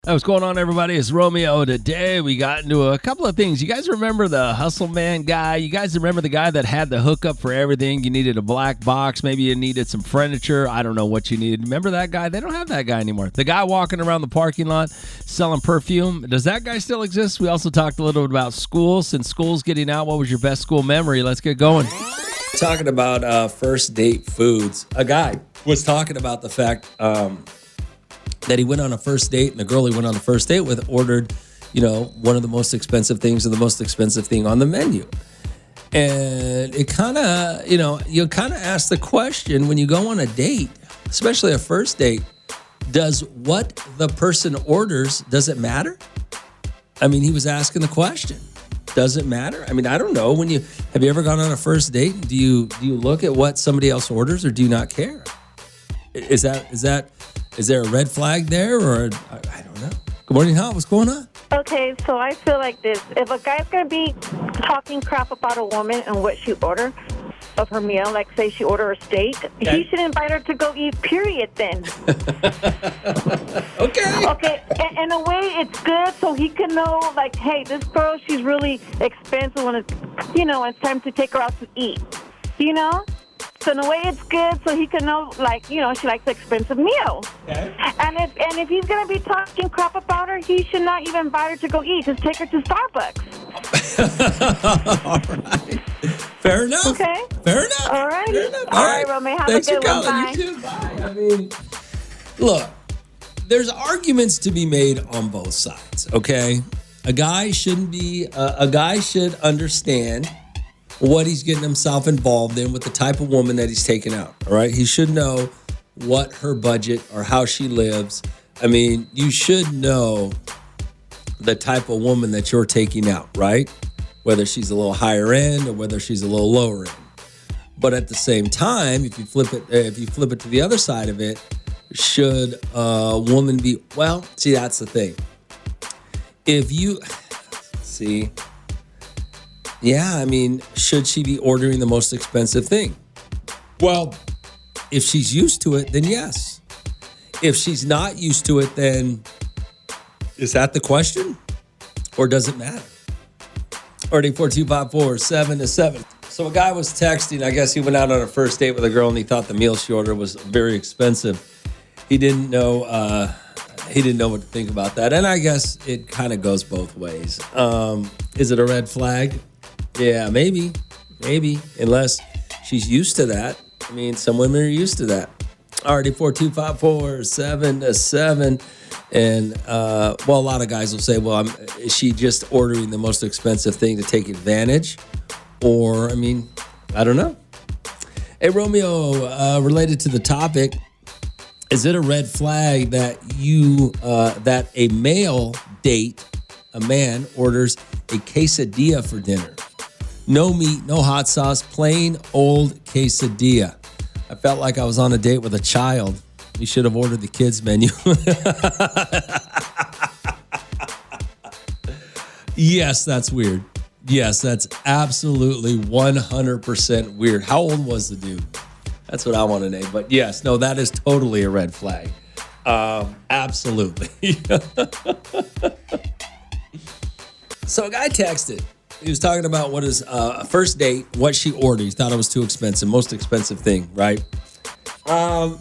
Hey, what's going on, everybody? It's Romeo. Today we got into a couple of things. You guys remember the Hustle Man guy? You guys remember the guy that had the hookup for everything? You needed a black box. Maybe you needed some furniture. I don't know what you needed. Remember that guy? They don't have that guy anymore. The guy walking around the parking lot selling perfume. Does that guy still exist? We also talked a little bit about school. Since school's getting out, what was your best school memory? Let's get going. Talking about first date foods. A guy was talking about the fact that he went on a first date, and the girl he went on a first date with ordered, one of the most expensive things or the most expensive thing on the menu. And it kind of, you kind of ask the question when you go on a date, especially a first date, does what the person orders, does it matter? I mean, he was asking the question. Does it matter? I mean, I don't know. Have you ever gone on a first date? Do you look at what somebody else orders, or do you not care? Is there a red flag there, or I don't know? Good morning, Hot. What's going on? Okay, so I feel like this. If a guy's going to be talking crap about a woman and what she ordered of her meal, like say she ordered a steak, he should invite her to go eat, period, then. Okay. Okay, in a way, it's good so he can know, like, hey, this girl, she's really expensive when it's time to take her out to eat, So in a way, it's good so he can know, she likes an expensive meal. Okay. And if he's going to be talking crap about her, he should not even invite her to go eat. Just take her to Starbucks. All right. Fair enough. Okay. Fair enough. All right. Fair enough. All right, Romeo. Have Thanks a good for one. calling. Bye. You too. Bye. I mean, look, there's arguments to be made on both sides, okay? A guy should understand what he's getting himself involved in with the type of woman that he's taking out, all right? He should know what her budget or how she lives. I mean, you should know the type of woman that you're taking out, right? Whether she's a little higher end or whether she's a little lower end. But at the same time, if you flip it to the other side of it, should a woman be, well, see, that's the thing. Should she be ordering the most expensive thing? Well, if she's used to it, then yes. If she's not used to it, then is that the question? Or does it matter? 44254-7-7. So a guy was texting. I guess he went out on a first date with a girl and he thought the meal she ordered was very expensive. He didn't know what to think about that. And I guess it kind of goes both ways. Is it a red flag? Yeah, maybe, unless she's used to that. I mean, some women are used to that. Already 42254-7-7. And, a lot of guys will say, well, is she just ordering the most expensive thing to take advantage? Or, I don't know. Hey, Romeo, related to the topic, is it a red flag that that a male date, a man, orders a quesadilla for dinner? No meat, no hot sauce, plain old quesadilla. I felt like I was on a date with a child. You should have ordered the kids menu. Yes, that's weird. Yes, that's absolutely 100% weird. How old was the dude? That's what I want to know. But yes, no, that is totally a red flag. Absolutely. So a guy texted. He was talking about what his first date, what she ordered. He thought it was too expensive, most expensive thing, right? And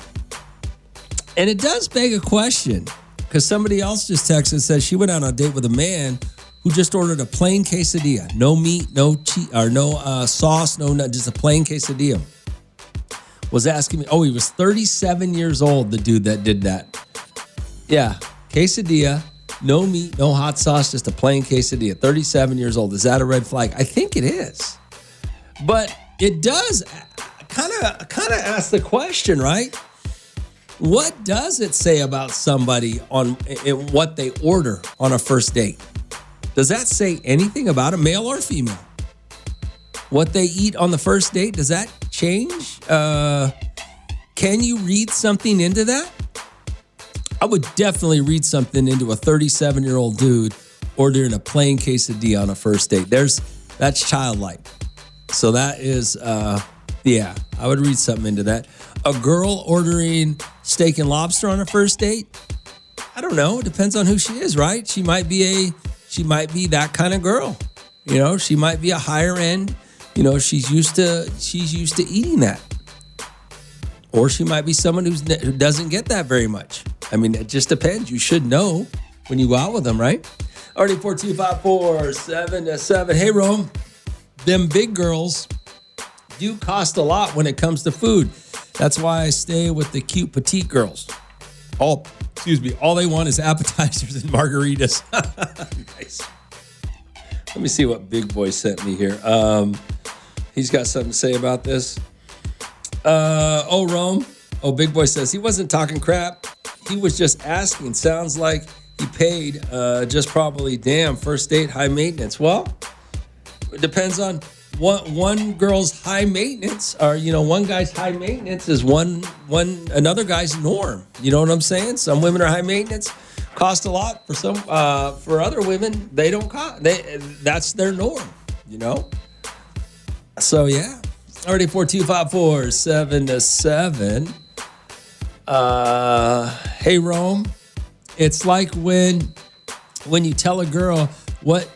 it does beg a question, because somebody else just texted and said she went out on a date with a man who just ordered a plain quesadilla. No meat, no cheese, or no sauce, no nut, just a plain quesadilla. Was asking me, he was 37 years old, the dude that did that. Yeah, quesadilla, no meat, no hot sauce, just a plain quesadilla. 37 years old. Is that a red flag? I think it is. But it does kind of ask the question, right? What does it say about somebody on what they order on a first date? Does that say anything about a male or female? What they eat on the first date, does that change? Can you read something into that? I would definitely read something into a 37-year-old dude ordering a plain quesadilla on a first date. That's childlike. So that is, I would read something into that. A girl ordering steak and lobster on a first date? I don't know. It depends on who she is, right? She might be that kind of girl. You know, she might be a higher end. You know, she's used to eating that. Or she might be someone who doesn't get that very much. I mean, it just depends. You should know when you go out with them, right? Already 4254777. Hey, Rome, them big girls do cost a lot when it comes to food. That's why I stay with the cute petite girls. All they want is appetizers and margaritas. Nice. Let me see what Big Boy sent me here. He's got something to say about this. Rome. Big Boy says he wasn't talking crap. He was just asking. Sounds like he paid. Just probably first date, high maintenance. Well, it depends on one girl's high maintenance, or one guy's high maintenance is another guy's norm. You know what I'm saying? Some women are high maintenance, cost a lot. For some, for other women, they don't cost. That's their norm. So yeah. Already 4254777. Hey Rome, it's like when you tell a girl what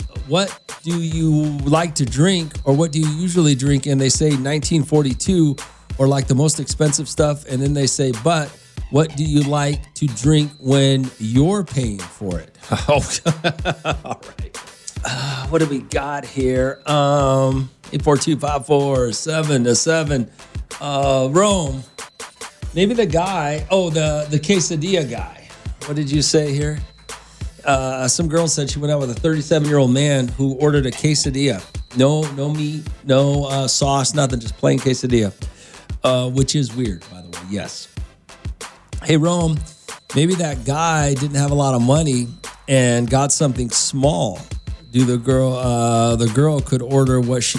do you like to drink, or what do you usually drink, and they say 1942 or like the most expensive stuff, and then they say, but what do you like to drink when you're paying for it? All right. What do we got here? 842-547-7. Rome. Maybe the guy. The quesadilla guy. What did you say here? Some girl said she went out with a 37-year-old man who ordered a quesadilla. No meat, no sauce, nothing, just plain quesadilla. Which is weird, by the way. Yes. Hey, Rome. Maybe that guy didn't have a lot of money and got something small. The girl could order what she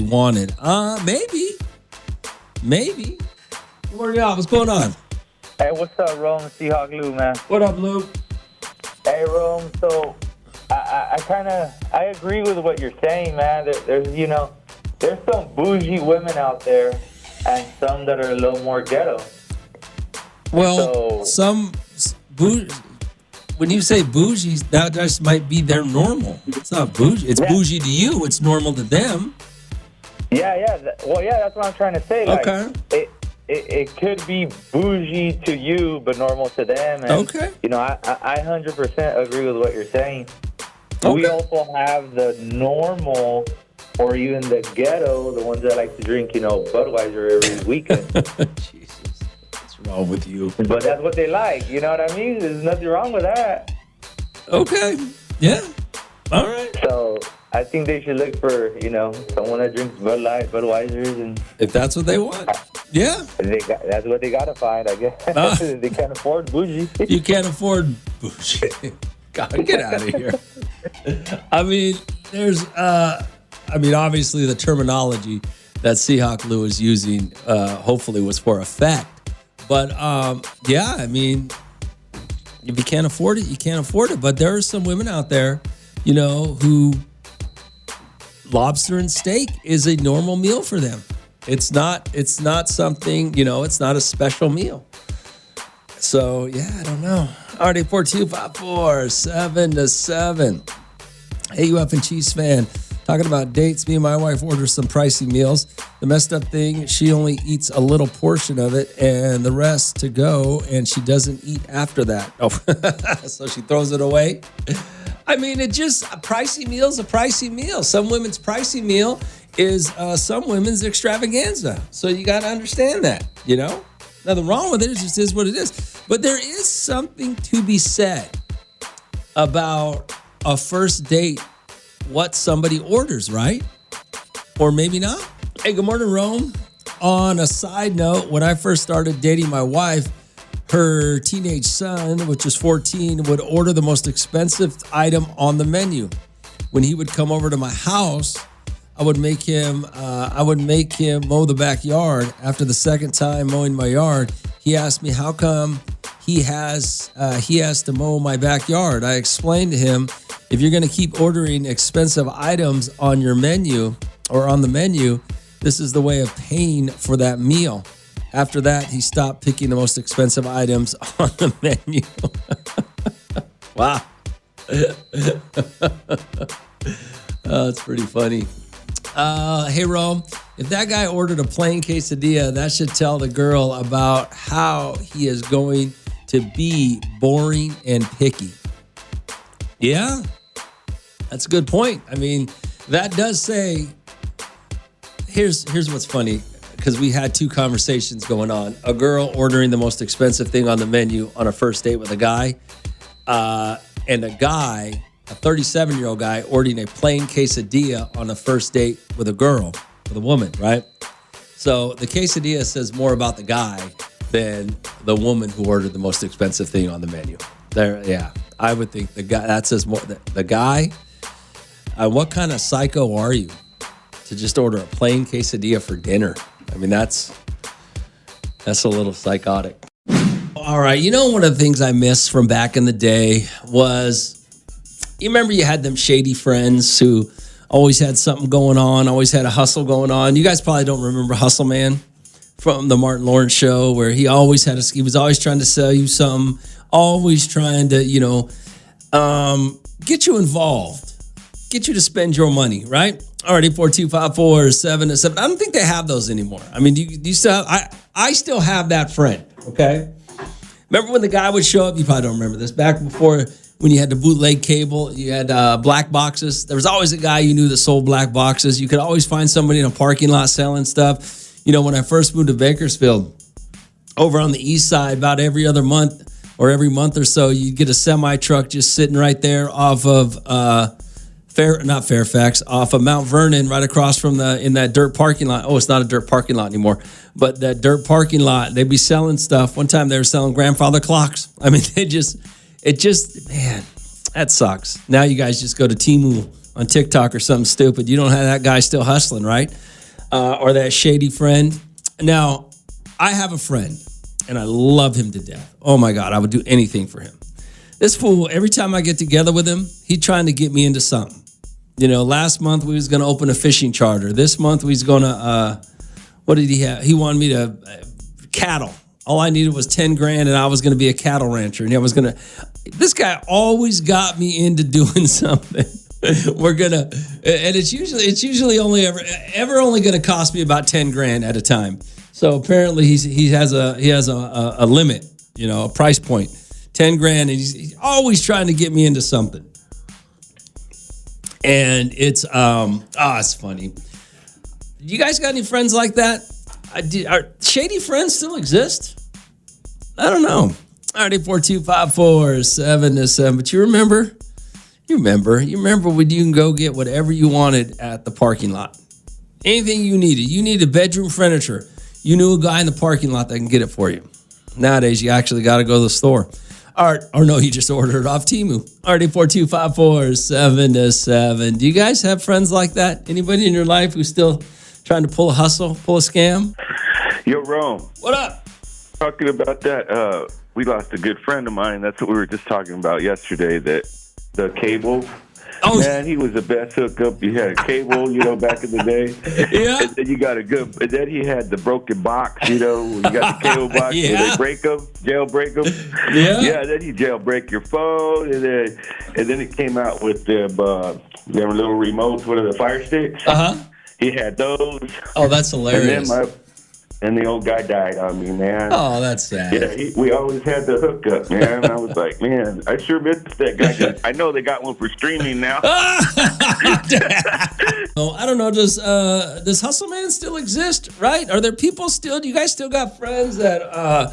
wanted. Maybe. What's going on? Hey, what's up, Rome? Seahawk Lou, man. What up, Lou? Hey, Rome. So, I agree with what you're saying, man. There's some bougie women out there, and some that are a little more ghetto. Well, when you say bougie, that just might be their normal. It's not bougie. It's bougie to you. It's normal to them. Yeah. That's what I'm trying to say. Like, okay. It could be bougie to you, but normal to them. And, okay. I 100% agree with what you're saying. Okay. We also have the normal, or even the ghetto, the ones that like to drink, Budweiser every weekend. Jesus. What's wrong with you? But that's what they like. You know what I mean? There's nothing wrong with that. Okay. Yeah. All right. So I think they should look for, someone that drinks Bud Light, Budweisers, and if that's what they want. Yeah. That's what they got to find, I guess. They can't afford bougie. You can't afford bougie. God, get out of here. I mean, obviously the terminology that Seahawk Lou is using hopefully was for effect. But, if you can't afford it, you can't afford it. But there are some women out there, who lobster and steak is a normal meal for them. It's not something, it's not a special meal. So, yeah, I don't know. Already 4254777. Hey, UF and Chiefs fan. Talking about dates, me and my wife ordered some pricey meals. The messed up thing, she only eats a little portion of it and the rest to go, and she doesn't eat after that. Oh, so she throws it away. I mean, a pricey meal's a pricey meal. Some women's pricey meal is some women's extravaganza. So you got to understand that, Nothing wrong with it. It just is what it is. But there is something to be said about a first date, what somebody orders, right? Or maybe not. Hey, good morning, Rome. On a side note, when I first started dating my wife, her teenage son, which was 14, would order the most expensive item on the menu. When he would come over to my house, I would make him mow the backyard. After the second time mowing my yard, he asked me how come he has to mow my backyard. I explained to him, if you're going to keep ordering expensive items on your menu or on the menu, this is the way of paying for that meal. After that, he stopped picking the most expensive items on the menu. Wow. That's pretty funny. Hey, Rome, if that guy ordered a plain quesadilla, that should tell the girl about how he is going to be boring and picky. Yeah, that's a good point. I mean, that does say, here's what's funny, because we had two conversations going on. A girl ordering the most expensive thing on the menu on a first date with a guy, and a guy, a 37-year-old guy, ordering a plain quesadilla on a first date with a girl, with a woman, right? So the quesadilla says more about the guy than the woman who ordered the most expensive thing on the menu. There, yeah, I would think the guy, that says more. The guy, what kind of psycho are you to just order a plain quesadilla for dinner? I mean, that's a little psychotic. All right, you know, one of the things I miss from back in the day was, you remember you had them shady friends who always had something going on, always had a hustle going on. You guys probably don't remember Hustle Man from the Martin Lawrence show, where he was always trying to sell you something, always trying to, get you involved, get you to spend your money, right? All right, 842-547-7. I don't think they have those anymore. I mean, do you still have, I still have that friend, okay? Remember when the guy would show up? You probably don't remember this. Back before, when you had the bootleg cable, you had black boxes. There was always a guy you knew that sold black boxes. You could always find somebody in a parking lot selling stuff. You know, when I first moved to Bakersfield, over on the east side, about every other month or every month or so, you'd get a semi-truck just sitting right there off of Fairfax, off of Mount Vernon, right across from in that dirt parking lot. Oh, it's not a dirt parking lot anymore, but that dirt parking lot, they'd be selling stuff. One time they were selling grandfather clocks. I mean, man, that sucks. Now you guys just go to Temu on TikTok or something stupid. You don't have that guy still hustling, right? Or that shady friend. Now, I have a friend, and I love him to death. Oh my God, I would do anything for him. This fool, every time I get together with him, he's trying to get me into something. You know, last month we was going to open a fishing charter. This month we was going to, what did he have? He wanted me to, cattle. All I needed was 10 grand and I was going to be a cattle rancher. And this guy always got me into doing something. And it's usually only only going to cost me about 10 grand at a time. So apparently he has a limit, a price point, 10 grand. And he's always trying to get me into something. And it's funny. You guys got any friends like that? Are shady friends still exist? I don't know. All right, 842-547-7. But you remember when you can go get whatever you wanted at the parking lot. Anything you needed. You needed bedroom furniture. You knew a guy in the parking lot that can get it for you. Nowadays, you actually got to go to the store. Or no, you just ordered it off Temu. All right, 842-547-7. Do you guys have friends like that? Anybody in your life who's still trying to pull a hustle, pull a scam? Yo, Rome. What up? Talking about that, we lost a good friend of mine. That's what we were just talking about yesterday, that the cable. Oh, man, he was the best hookup. You had a cable, back in the day. Yeah. And then you got and then he had the broken box, you got the cable box Yeah. where they jailbreak them. Yeah. Yeah, then you jailbreak your phone, and then it came out with them little remotes, what are the Fire Sticks? Uh-huh. He had those. Oh, that's hilarious. And the old guy died on me, man. Oh, that's sad. Yeah, we always had the hookup, man. I was like, man, I sure miss that guy. I know they got one for streaming now. Oh, I don't know. Does Hustle Man still exist? Right? Are there people still? Do you guys still got friends that are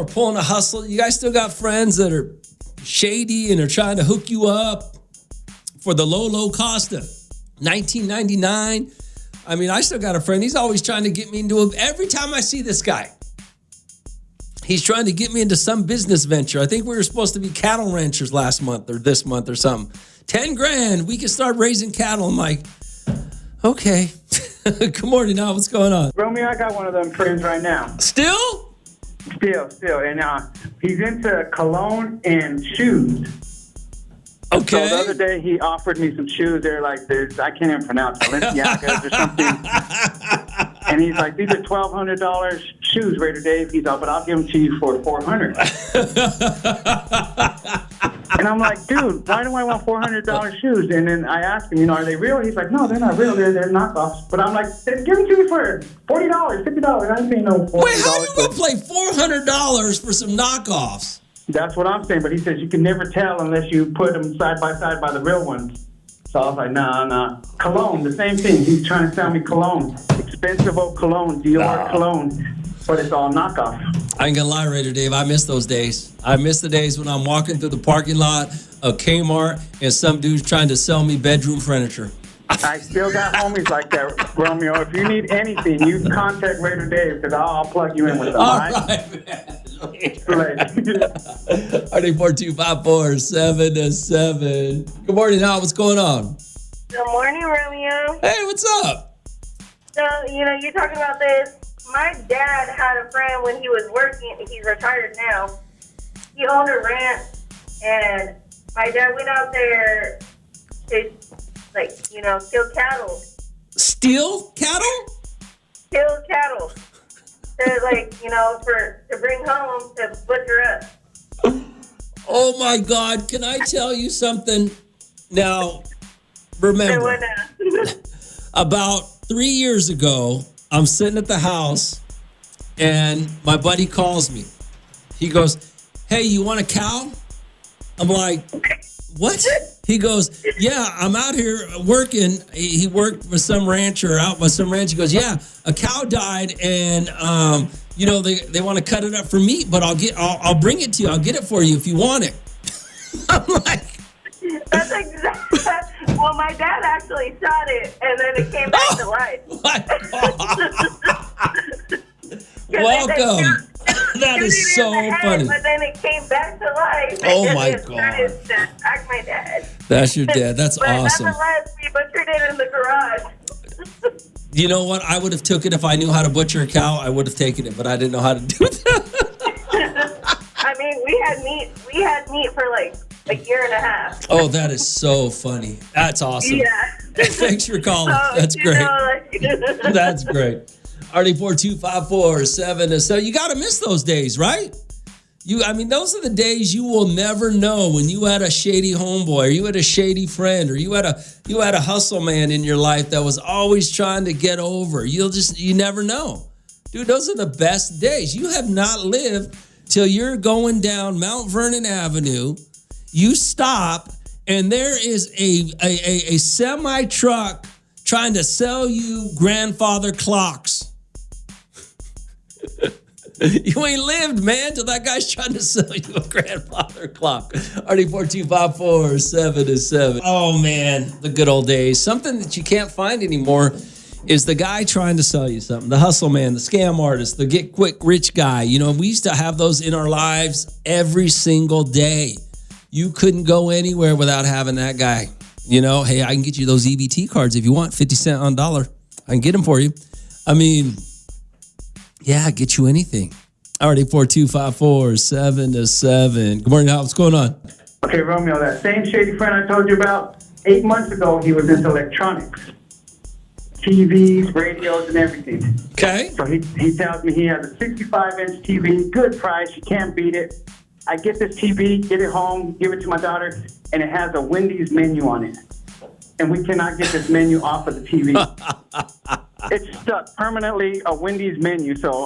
pulling a hustle? You guys still got friends that are shady and are trying to hook you up for the low cost of $19.99? I mean, I still got a friend. He's always trying to get me into every time I see this guy, he's trying to get me into some business venture. I think we were supposed to be cattle ranchers last month or this month or something. 10 grand, we can start raising cattle. I'm like, okay. Good morning, now what's going on? Romeo, I got one of them friends right now. Still. And he's into cologne and shoes. Okay. So the other day he offered me some shoes. They're like this. I can't even pronounce Balenciagas or something. And he's like, these are $1,200 shoes, Raider Dave. He's all, but I'll give them to you for $400. And I'm like, dude, why do I want $400 shoes? And then I asked him, are they real? He's like, no, they're not real. They're knockoffs. But I'm like, then give them to me for $40, $50. I ain't paying no $40. Wait, how you gonna play $400 for some knockoffs? That's what I'm saying. But he says you can never tell unless you put them side by the real ones. So I was like, nah. Cologne, the same thing. He's trying to sell me cologne. Expensive old cologne, Dior cologne. But it's all knockoff. I ain't gonna lie, Raider Dave. I miss those days. I miss the days when I'm walking through the parking lot of Kmart and some dude's trying to sell me bedroom furniture. I still got homies like that, Romeo. If you need anything, you contact Raider Dave because I'll plug you in with them. All right, man. RD4254-7-7. Good morning, Al. What's going on? Good morning, Romeo. Hey, what's up? So, you're talking about this. My dad had a friend when he was working. He's retired now. He owned a ranch, and my dad went out there to, kill cattle. Steal cattle? Kill cattle. To bring home to butcher up. Oh, my God. Can I tell you something? Now, remember, about 3 years ago, I'm sitting at the house, and my buddy calls me. He goes, hey, you want a cow? I'm like, what? He goes, yeah, I'm out here working. He worked for some rancher out by some ranch. He goes, yeah, a cow died, and they want to cut it up for meat, but I'll bring it to you. I'll get it for you if you want it. I'm like, that's exactly. Well, my dad actually shot it, and then it came back to life. Welcome. That is so funny. But then it came back to life. Oh my God. Attack my dad. That's your dad. That's but awesome. Nonetheless, we butchered it in the garage. You know what? I would have took it if I knew how to butcher a cow. I would have taken it, but I didn't know how to do that. I mean, we had meat for like a year and a half. Oh, that is so funny. That's awesome. Yeah. Thanks for calling. That's great. That's great. RD4254-7. So you got to miss those days, right? Those are the days you will never know when you had a shady homeboy, or you had a shady friend, or you had a hustle man in your life that was always trying to get over. You never know. Dude, those are the best days. You have not lived till you're going down Mount Vernon Avenue. You stop, and there is a semi-truck trying to sell you grandfather clocks. You ain't lived, man, till that guy's trying to sell you a grandfather clock. RD4254-7-7. Oh, man, the good old days. Something that you can't find anymore is the guy trying to sell you something. The hustle man, the scam artist, the get quick rich guy. We used to have those in our lives every single day. You couldn't go anywhere without having that guy. Hey, I can get you those EBT cards if you want, 50 cents on dollar. I can get them for you. Yeah, get you anything. RD4254-7-7. Good morning, Al. What's going on? Okay, Romeo, that same shady friend I told you about, 8 months ago, he was into electronics. TVs, radios, and everything. Okay. So he tells me he has a 65-inch TV, good price, you can't beat it. I get this TV, get it home, give it to my daughter, and it has a Wendy's menu on it. And we cannot get this menu off of the TV. It's stuck permanently, a Wendy's menu. So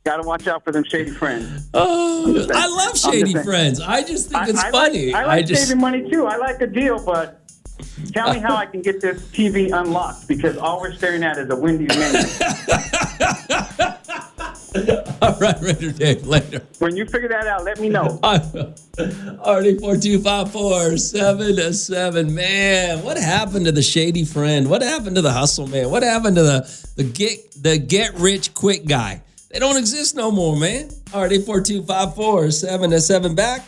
gotta watch out for them shady friends. Oh, I love shady friends. I just think it's funny. I like saving money too. I like the deal, but tell me how I can get this TV unlocked, because all we're staring at is a Wendy's menu. All right, Raider Dave, later. When you figure that out, let me know. RD4254-7-7. Man, what happened to the shady friend? What happened to the hustle man? What happened to the get rich quick guy? They don't exist no more, man. RD4254-7-7. Back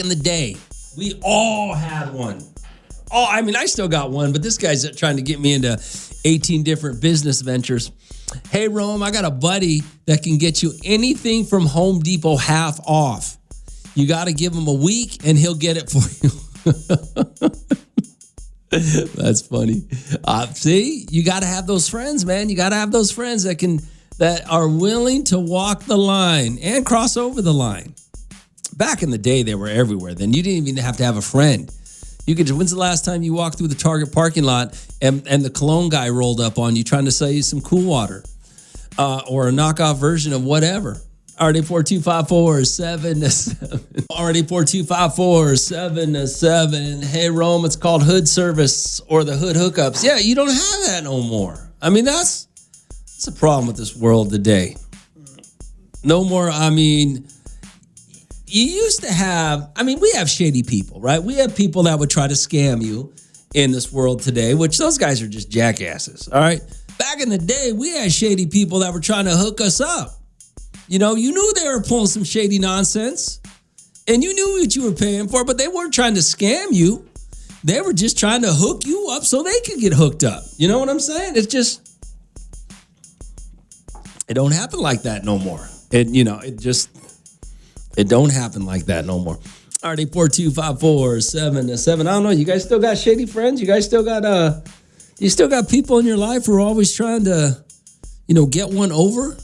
in the day, we all had one. I still got one, but this guy's trying to get me into 18 different business ventures. Hey, Rome, I got a buddy that can get you anything from Home Depot half off. You got to give him a week, and he'll get it for you. That's funny. See, you got to have those friends, man. You got to have those friends that are willing to walk the line and cross over the line. Back in the day, they were everywhere. Then you didn't even have to have a friend. You could. When's the last time you walked through the Target parking lot and the cologne guy rolled up on you trying to sell you some cool water or a knockoff version of whatever? Already 4254-7-7. Already 4254-7-7. Hey, Rome, it's called hood service or the hood hookups. Yeah, you don't have that no more. I mean, that's a problem with this world today. No more, I mean, you used to have, we have shady people, right? We have people that would try to scam you in this world today, which those guys are just jackasses, all right? Back in the day, we had shady people that were trying to hook us up. You know, you knew they were pulling some shady nonsense and you knew what you were paying for, but they weren't trying to scam you. They were just trying to hook you up so they could get hooked up. You know what I'm saying? It's just, it don't happen like that no more. It don't happen like that no more. All right, 4254-7-7. I don't know. You guys still got shady friends? You guys still got people in your life who are always trying to, get one over?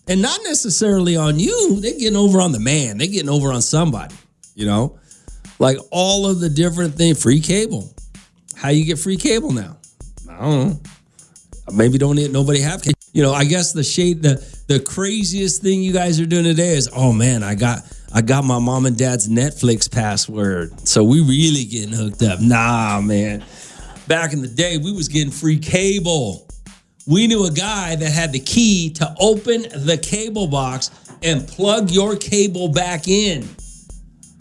And not necessarily on you. They're getting over on the man. They're getting over on somebody, Like all of the different things. Free cable. How you get free cable now? I don't know. Maybe nobody have cable. I guess the craziest thing you guys are doing today is, oh man, I got my mom and dad's Netflix password. So we really getting hooked up. Nah, man. Back in the day, we was getting free cable. We knew a guy that had the key to open the cable box and plug your cable back in.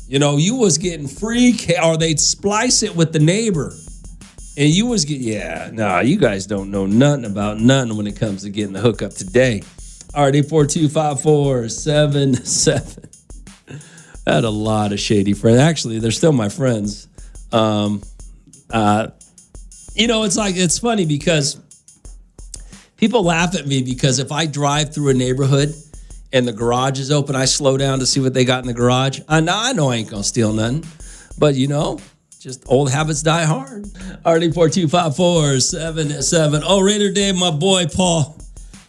You was getting free or they'd splice it with the neighbor. And you was you guys don't know nothing about nothing when it comes to getting the hookup today. RD 4254-7-7. I had a lot of shady friends. Actually, they're still my friends. It's funny because people laugh at me because if I drive through a neighborhood and the garage is open, I slow down to see what they got in the garage. I know I ain't gonna steal nothing, but just old habits die hard. RD 4254-7-7. Oh, Raider Dave, my boy Paul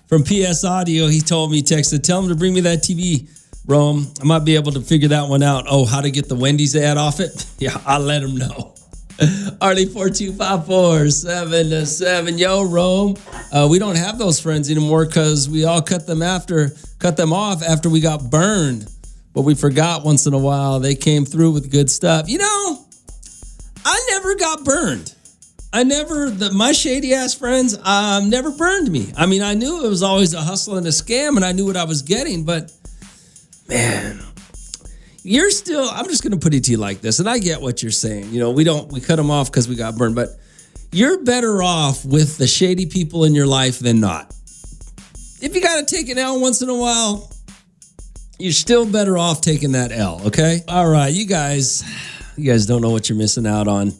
from PS Audio, he told me, tell him to bring me that TV, Rome. I might be able to figure that one out. Oh, how to get the Wendy's ad off it? Yeah, I'll let him know. RD 4254-7-7. Yo, Rome. We don't have those friends anymore because we all cut them off after we got burned. But we forgot once in a while they came through with good stuff. I never got burned. My shady ass friends never burned me. I knew it was always a hustle and a scam and I knew what I was getting, but man, I'm just going to put it to you like this. And I get what you're saying. We cut them off because we got burned, but you're better off with the shady people in your life than not. If you got to take an L once in a while, you're still better off taking that L. Okay. All right. You guys don't know what you're missing out on.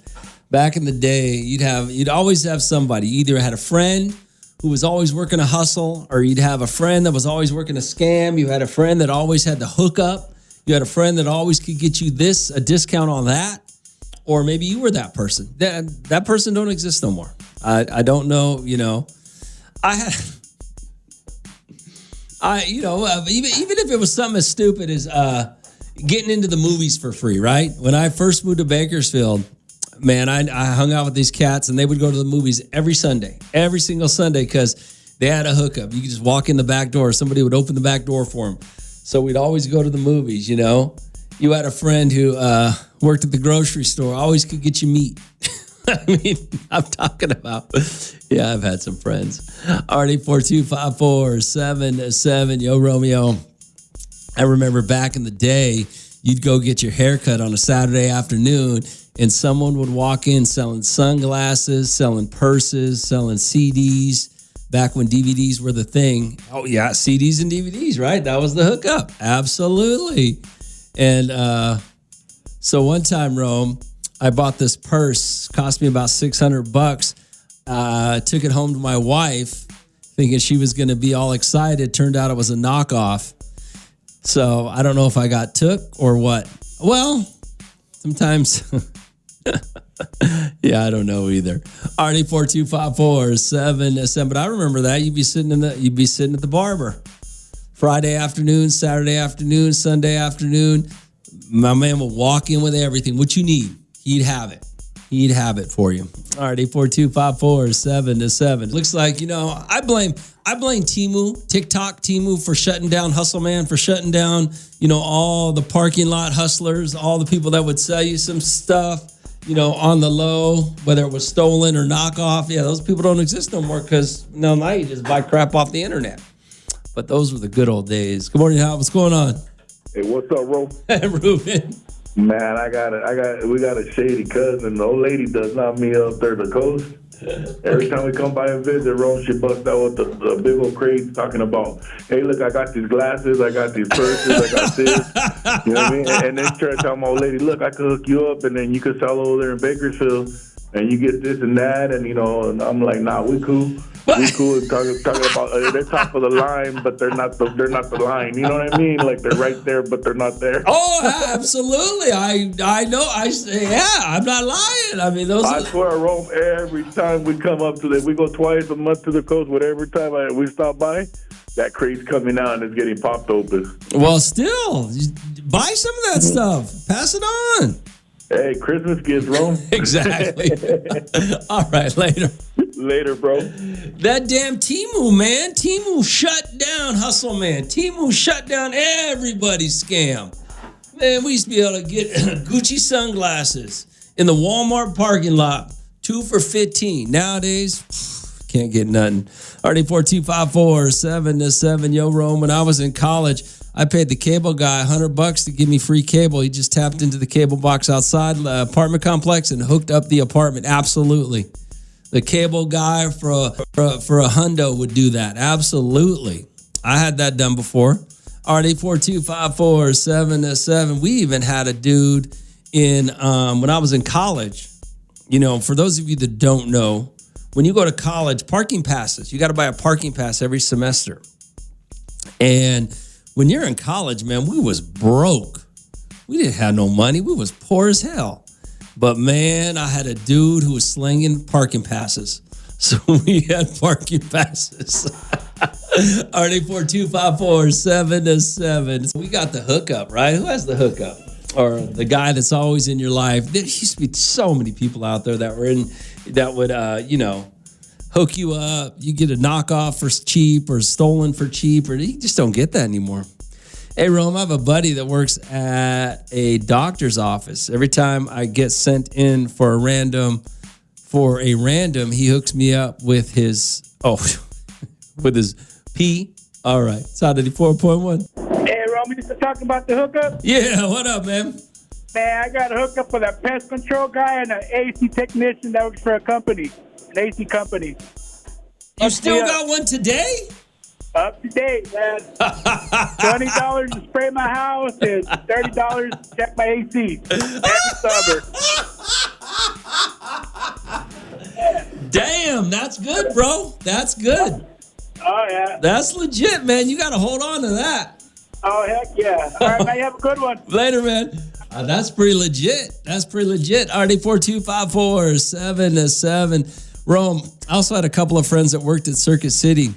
Back in the day, you'd always have somebody. You either had a friend who was always working a hustle, or you'd have a friend that was always working a scam. You had a friend that always had the hookup. You had a friend that always could get you a discount on that. Or maybe you were that person. That person don't exist no more. I don't know, even if it was something as stupid as getting into the movies for free, right? When I first moved to Bakersfield, man, I hung out with these cats and they would go to the movies every single Sunday because they had a hookup. You could just walk in the back door. Somebody would open the back door for them. So we'd always go to the movies, You had a friend who worked at the grocery store, always could get you meat. I'm talking about, I've had some friends. RD 4254-7-7. Yo, Romeo. I remember back in the day, you'd go get your haircut on a Saturday afternoon and someone would walk in selling sunglasses, selling purses, selling CDs. Back when DVDs were the thing. Oh, yeah, CDs and DVDs, right? That was the hookup. Absolutely. And so one time, Rome, I bought this purse. Cost me about $600. Took it home to my wife, thinking she was going to be all excited. Turned out it was a knockoff. So I don't know if I got took or what. Well, sometimes Yeah, I don't know either. RD4254-7. But I remember that you'd be sitting at the barber Friday afternoon, Saturday afternoon, Sunday afternoon. My man will walk in with everything. What you need, he'd have it. He'd have it for you. RD4254-7. Looks like, I blame TikTok for shutting down Hustle Man, for shutting down, all the parking lot hustlers, all the people that would sell you some stuff, on the low, whether it was stolen or knockoff. Yeah, those people don't exist no more because now you just buy crap off the internet. But those were the good old days. Good morning, Hal. What's going on? Hey, what's up, Ro? Ruben. Man, we got a shady cousin. The old lady does not meet up there the coast. Every time we come by and visit, Rome, she busts out with the big old crates talking about, hey, look, I got these glasses, I got these purses, I got this. You know what I mean? And then she tried to tell my old lady, look, I could hook you up, and then you could sell over there in Bakersfield, and you get this and that, and and I'm like, nah, we cool. We cool talking about they're top of the line, but they're not the line. You know what I mean? Like they're right there, but they're not there. Oh, absolutely. I know. I'm not lying. I mean, I swear, Rome. Every time we come up to we go twice a month to the coast. But every time we stop by, that crate's coming out and it's getting popped open. Well, still, buy some of that stuff. Pass it on. Hey, Christmas gifts, Rome. Exactly. All right, later. Later, bro. That damn Temu, man. Temu shut down Hustle Man. Temu shut down everybody's scam. Man, we used to be able to get Gucci sunglasses in the Walmart parking lot, 2 for $15. Nowadays, can't get nothing. RD4254-7. Yo, Rome, when I was in college, I paid the cable guy $100 to give me free cable. He just tapped into the cable box outside the apartment complex and hooked up the apartment. Absolutely. The cable guy for a hundo would do that. Absolutely. I had that done before. RD4254-7. We even had a dude in when I was in college. For those of you that don't know, when you go to college, parking passes, you got to buy a parking pass every semester. And when you're in college, man, we was broke. We didn't have no money. We was poor as hell. But, man, I had a dude who was slinging parking passes. So we had parking passes. RD4254-7. We got the hookup, right? Who has the hookup? Or the guy that's always in your life. There used to be so many people out there that would hook you up. You get a knockoff for cheap or stolen for cheap. Or you just don't get that anymore. Hey, Rome, I have a buddy that works at a doctor's office. Every time I get sent in for a random, he hooks me up with his P. All right. It's out of the 4.1. Hey, Rome, you just talking about the hookup? Yeah, what up, man? Man, I got a hookup with a pest control guy and an AC technician that works for an AC company. You still got one today? Up to date, man. $20 to spray my house and $30 to check my AC every summer. Damn, that's good, bro. That's good. Oh, yeah. That's legit, man. You got to hold on to that. Oh, heck yeah. All right, man, you have a good one. Later, man. That's pretty legit. RD4254-7. Rome, I also had a couple of friends that worked at Circuit City.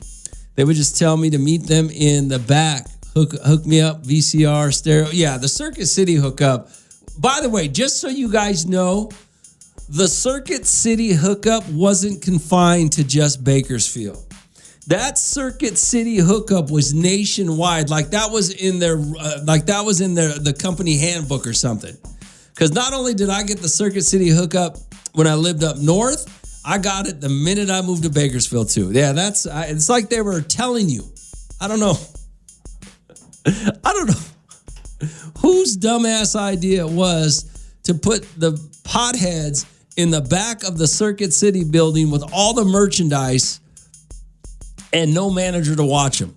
They would just tell me to meet them in the back. Hook me up, VCR, stereo. Yeah, the Circuit City hookup. By the way, just so you guys know, the Circuit City hookup wasn't confined to just Bakersfield. That Circuit City hookup was nationwide. Like that was in the company handbook or something. Because not only did I get the Circuit City hookup when I lived up north, I got it the minute I moved to Bakersfield too. Yeah, it's like they were telling you. I don't know whose dumbass idea it was to put the potheads in the back of the Circuit City building with all the merchandise and no manager to watch them.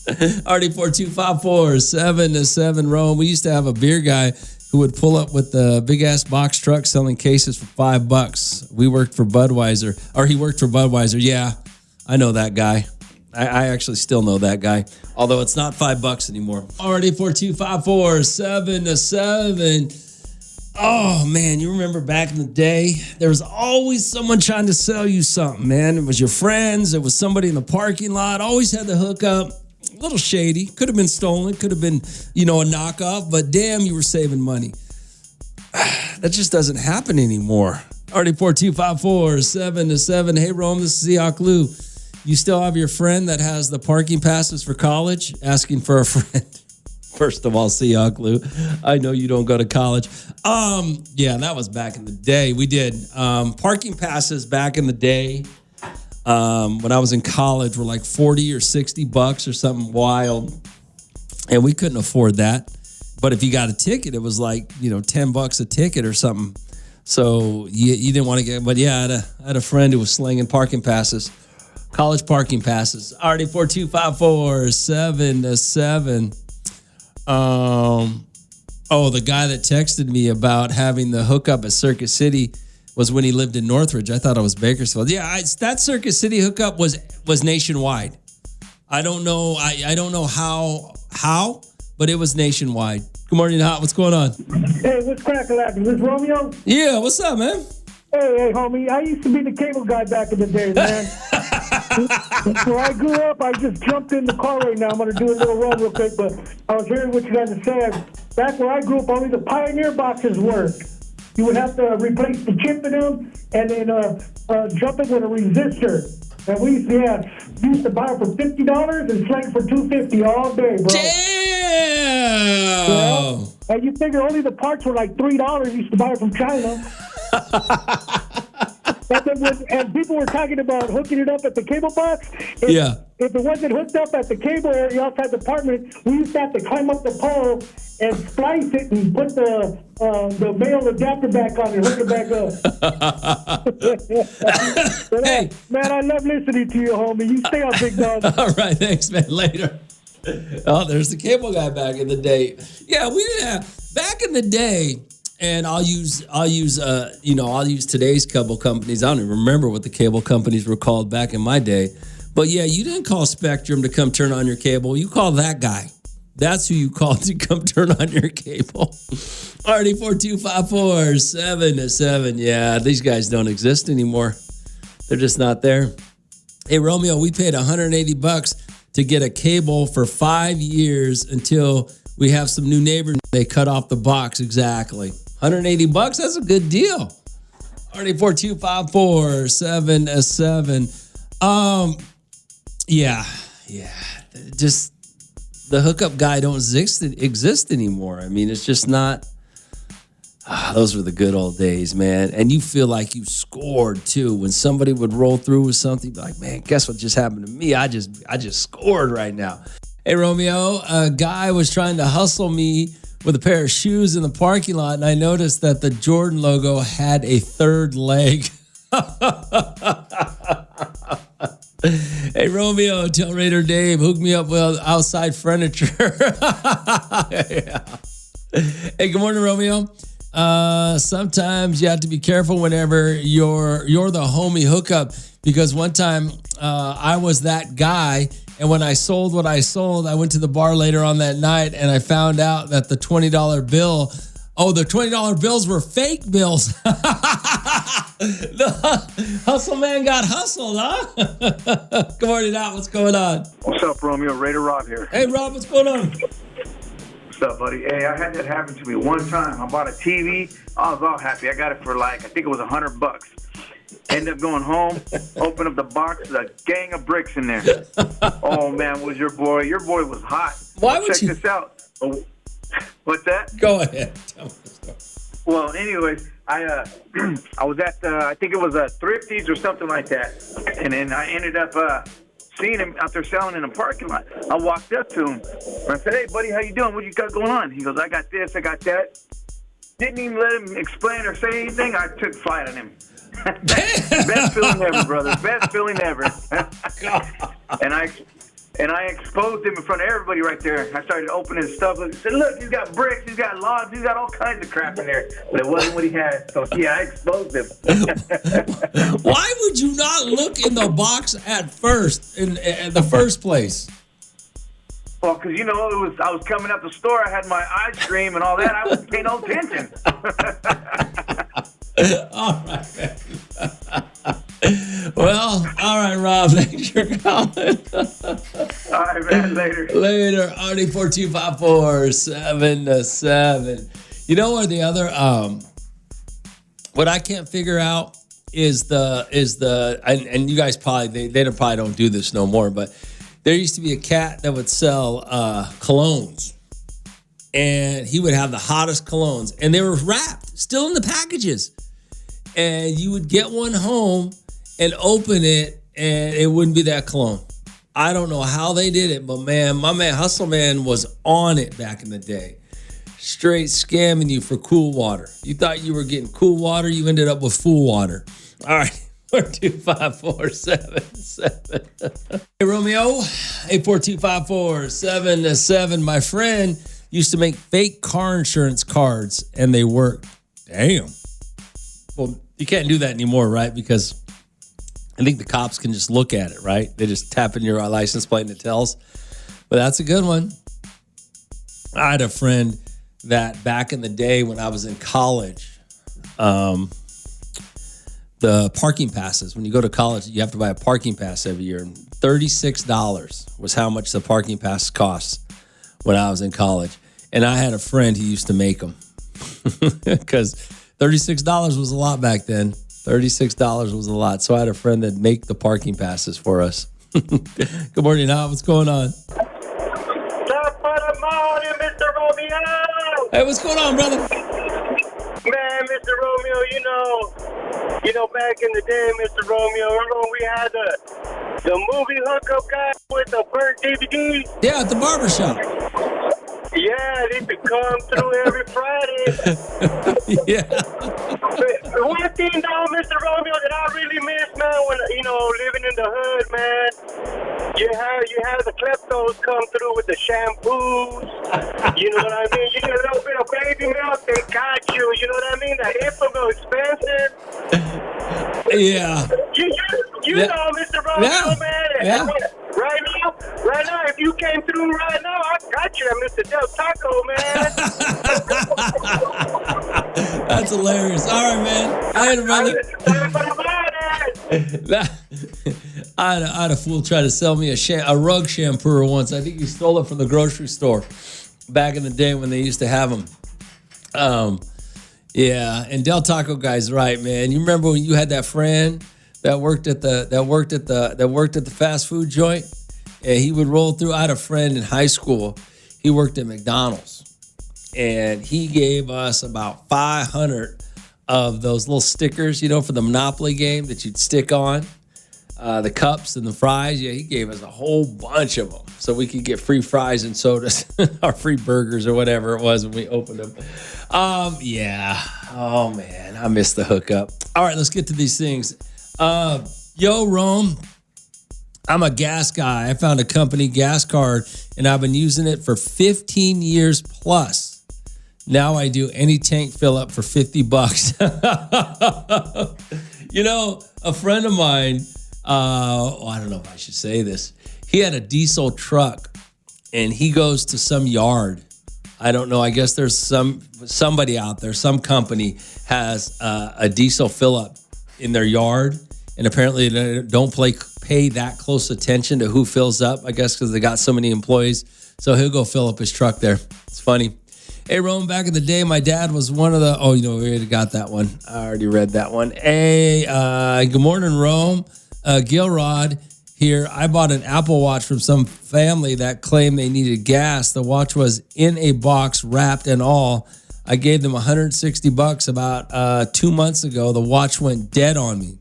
RD4254-7 Rome. We used to have a beer guy who would pull up with the big ass box truck selling cases for $5. We worked for Budweiser, or he worked for Budweiser. Yeah, I know that guy. I actually still know that guy, although it's not $5 anymore. RD4254-7. Oh man, you remember back in the day, there was always someone trying to sell you something, man. It was your friends, it was somebody in the parking lot, always had the hookup. A little shady, could have been stolen, could have been, a knockoff, but damn, you were saving money. That just doesn't happen anymore. Already 42547-7. Hey, Rome, this is Seahawk Lou. You still have your friend that has the parking passes for college asking for a friend? First of all, Seahawk Lou, I know you don't go to college. Yeah, that was back in the day. We did parking passes back in the day. When I was in college were like 40 or 60 bucks or something wild. And we couldn't afford that. But if you got a ticket, it was like, $10 a ticket or something. So you didn't want to get, but yeah, I had a friend who was slinging parking passes, college parking passes. Already 42547-7. The guy that texted me about having the hookup at Circuit City was when he lived in Northridge. I thought it was Bakersfield. Yeah, that Circuit City hookup was nationwide. I don't know. I don't know how, but it was nationwide. Good morning, Hot. What's going on? Hey, what's cracking? Is this Romeo? Yeah, what's up, man? Hey, homie. I used to be the cable guy back in the day, man. So I grew up. I just jumped in the car right now. I'm going to do a little run real quick, but I was hearing what you guys are saying. Back where I grew up, only the Pioneer boxes worked. You would have to replace the chip in them and then jump it with a resistor. And we used to buy it for $50 and slang for $2.50 all day, bro. Damn! Yeah. And you figure only the parts were like $3. You used to buy it from China. And people were talking about hooking it up at the cable box. If it wasn't hooked up at the cable area outside the apartment, we used to have to climb up the pole and splice it and put the male adapter back on and hook it back up. Hey. Man, I love listening to you, homie. You stay on, big dog. All right, thanks, man. Later. Oh, there's the cable guy back in the day. Yeah, we didn't have back in the day. And I'll use today's cable companies. I don't even remember what the cable companies were called back in my day. But yeah, you didn't call Spectrum to come turn on your cable. You call that guy. That's who you called to come turn on your cable. Already 42547-7. Yeah, these guys don't exist anymore. They're just not there. Hey, Romeo, we paid $180 to get a cable for 5 years until we have some new neighbors. They cut off the box. Exactly. $180, that's a good deal. Already 42547-7. Yeah. Just the hookup guy don't exist anymore. I mean, it's just not. Those were the good old days, man. And you feel like you scored too. When somebody would roll through with something, you'd be like, man, guess what just happened to me? I just scored right now. Hey, Romeo, a guy was trying to hustle me with a pair of shoes in the parking lot, and I noticed that the Jordan logo had a third leg. Hey, Romeo, tell Raider Dave, hook me up with outside furniture. Yeah. Hey, good morning, Romeo. Sometimes you have to be careful whenever you're the homie hookup, because one time I was that guy. And when I sold what I sold, I went to the bar later on that night and I found out that the $20 bill, the $20 bills were fake bills. The hustle man got hustled, huh? Good morning, Out. What's going on? What's up, Romeo? Raider Rob here. Hey, Rob, what's going on? What's up, buddy? Hey, I had that happen to me one time. I bought a TV. I was all happy. I got it for I think it was $100. Ended up going home, open up the box, a gang of bricks in there. Oh, man, was your boy. Your boy was hot. Why would Check this out. Oh, what's that? Go ahead. Tell me the story. Well, anyways, I was at, I think it was a Thrifties or something like that. And then I ended up seeing him out there selling in the parking lot. I walked up to him. I said, hey, buddy, how you doing? What you got going on? He goes, I got this, I got that. Didn't even let him explain or say anything. I took flight on him. Best feeling ever, brother. Best feeling ever. And I exposed him in front of everybody right there. I started opening stuff. I said, look, he's got bricks, he's got logs, he's got all kinds of crap in there. But it wasn't what he had. So, yeah, I exposed him. Why would you not look in the box at first, in the first place? Well, because I was coming out the store. I had my ice cream and all that. I wasn't paying no attention. All right, man. Well, all right, Rob. Thanks for calling. All right, man. Later. Later, Arnie 4254-7-7. You know what the other what I can't figure out is and you guys probably they probably don't do this no more, but there used to be a cat that would sell colognes, and he would have the hottest colognes, and they were wrapped still in the packages, and you would get one home and open it, and it wouldn't be that cologne. I don't know how they did it, but man, my man Hustle Man was on it back in the day. Straight scamming you for cool water. You thought you were getting cool water, you ended up with fool water. All right, 425-477. Hey, Romeo, 84254-7-7. My friend used to make fake car insurance cards, and they worked. Damn. Well, you can't do that anymore, right? Because I think the cops can just look at it, right? They just tap in your license plate and it tells. But that's a good one. I had a friend that back in the day when I was in college, the parking passes, when you go to college, you have to buy a parking pass every year. And $36 was how much the parking pass costs when I was in college. And I had a friend who used to make them because $36 was a lot back then. $36 was a lot. So I had a friend that'd make the parking passes for us. Good morning, Al. What's going on? Top of the morning, Mr. Romeo. Hey, what's going on, brother? Man, Mr. Romeo, back in the day, Mr. Romeo, remember when we had the movie hookup guy with the burnt DVD? Yeah, at the barbershop. Yeah, they could come through every Friday. Yeah. But one thing, though, Mr. Romeo, that I really miss, man, when, living in the hood, man, you have the kleptos come through with the shampoos. You know what I mean? You get a little bit of baby milk, they got you. You know what I mean? The infamous expensive. Yeah. You know, Mr. Romeo, man. Yeah. Right now, if you came through right now, I got you at Mr. Del Taco, man. That's hilarious. All right, man. I had a fool try to sell me a rug shampooer once. I think he stole it from the grocery store back in the day when they used to have them. Yeah, and Del Taco guy's right, man. You remember when you had that friend that worked at the fast food joint, and he would roll through. I had a friend in high school. He worked at McDonald's, and he gave us about 500 of those little stickers, for the Monopoly game that you'd stick on the cups and the fries. Yeah, he gave us a whole bunch of them so we could get free fries and sodas or free burgers or whatever it was when we opened them. Yeah. Oh man, I missed the hookup. All right, let's get to these things. Yo, Rome, I'm a gas guy. I found a company gas card, and I've been using it for 15 years plus. Now I do any tank fill up for $50. A friend of mine, I don't know if I should say this. He had a diesel truck, and he goes to some yard. I don't know. I guess there's somebody out there, some company has a diesel fill up in their yard, and apparently they don't pay that close attention to who fills up, I guess because they got so many employees. So he'll go fill up his truck there. It's funny. Hey, Rome, back in the day, my dad was one of the... Oh, we already got that one. I already read that one. Hey, good morning, Rome. Gilrod here. I bought an Apple Watch from some family that claimed they needed gas. The watch was in a box, wrapped and all. I gave them $160 about 2 months ago. The watch went dead on me.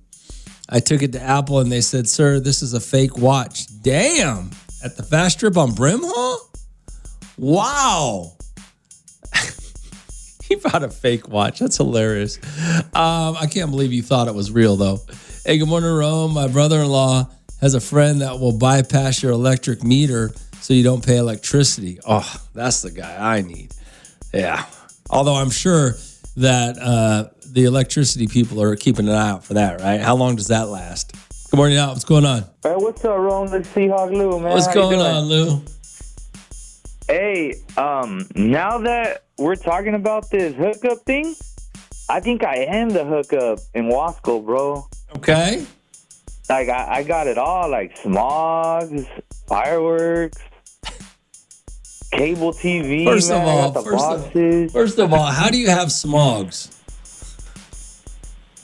I took it to Apple, and they said, sir, this is a fake watch. Damn. At the fast strip on Brimhall? Wow. He bought a fake watch. That's hilarious. I can't believe you thought it was real, though. Hey, good morning, Rome. My brother-in-law has a friend that will bypass your electric meter so you don't pay electricity. Oh, that's the guy I need. Yeah. Although I'm sure that the electricity people are keeping an eye out for that, right? How long does that last? Good morning, Al. What's going on? Hey, what's up, Ron? This is Seahawk Lou, man. What's going on, Lou? Hey, now that we're talking about this hookup thing, I think I am the hookup in Wasco, bro. Okay. Like, I got it all, like smogs, fireworks, cable TV, First man. of I all, got the boxes. first of all, how do you have smogs?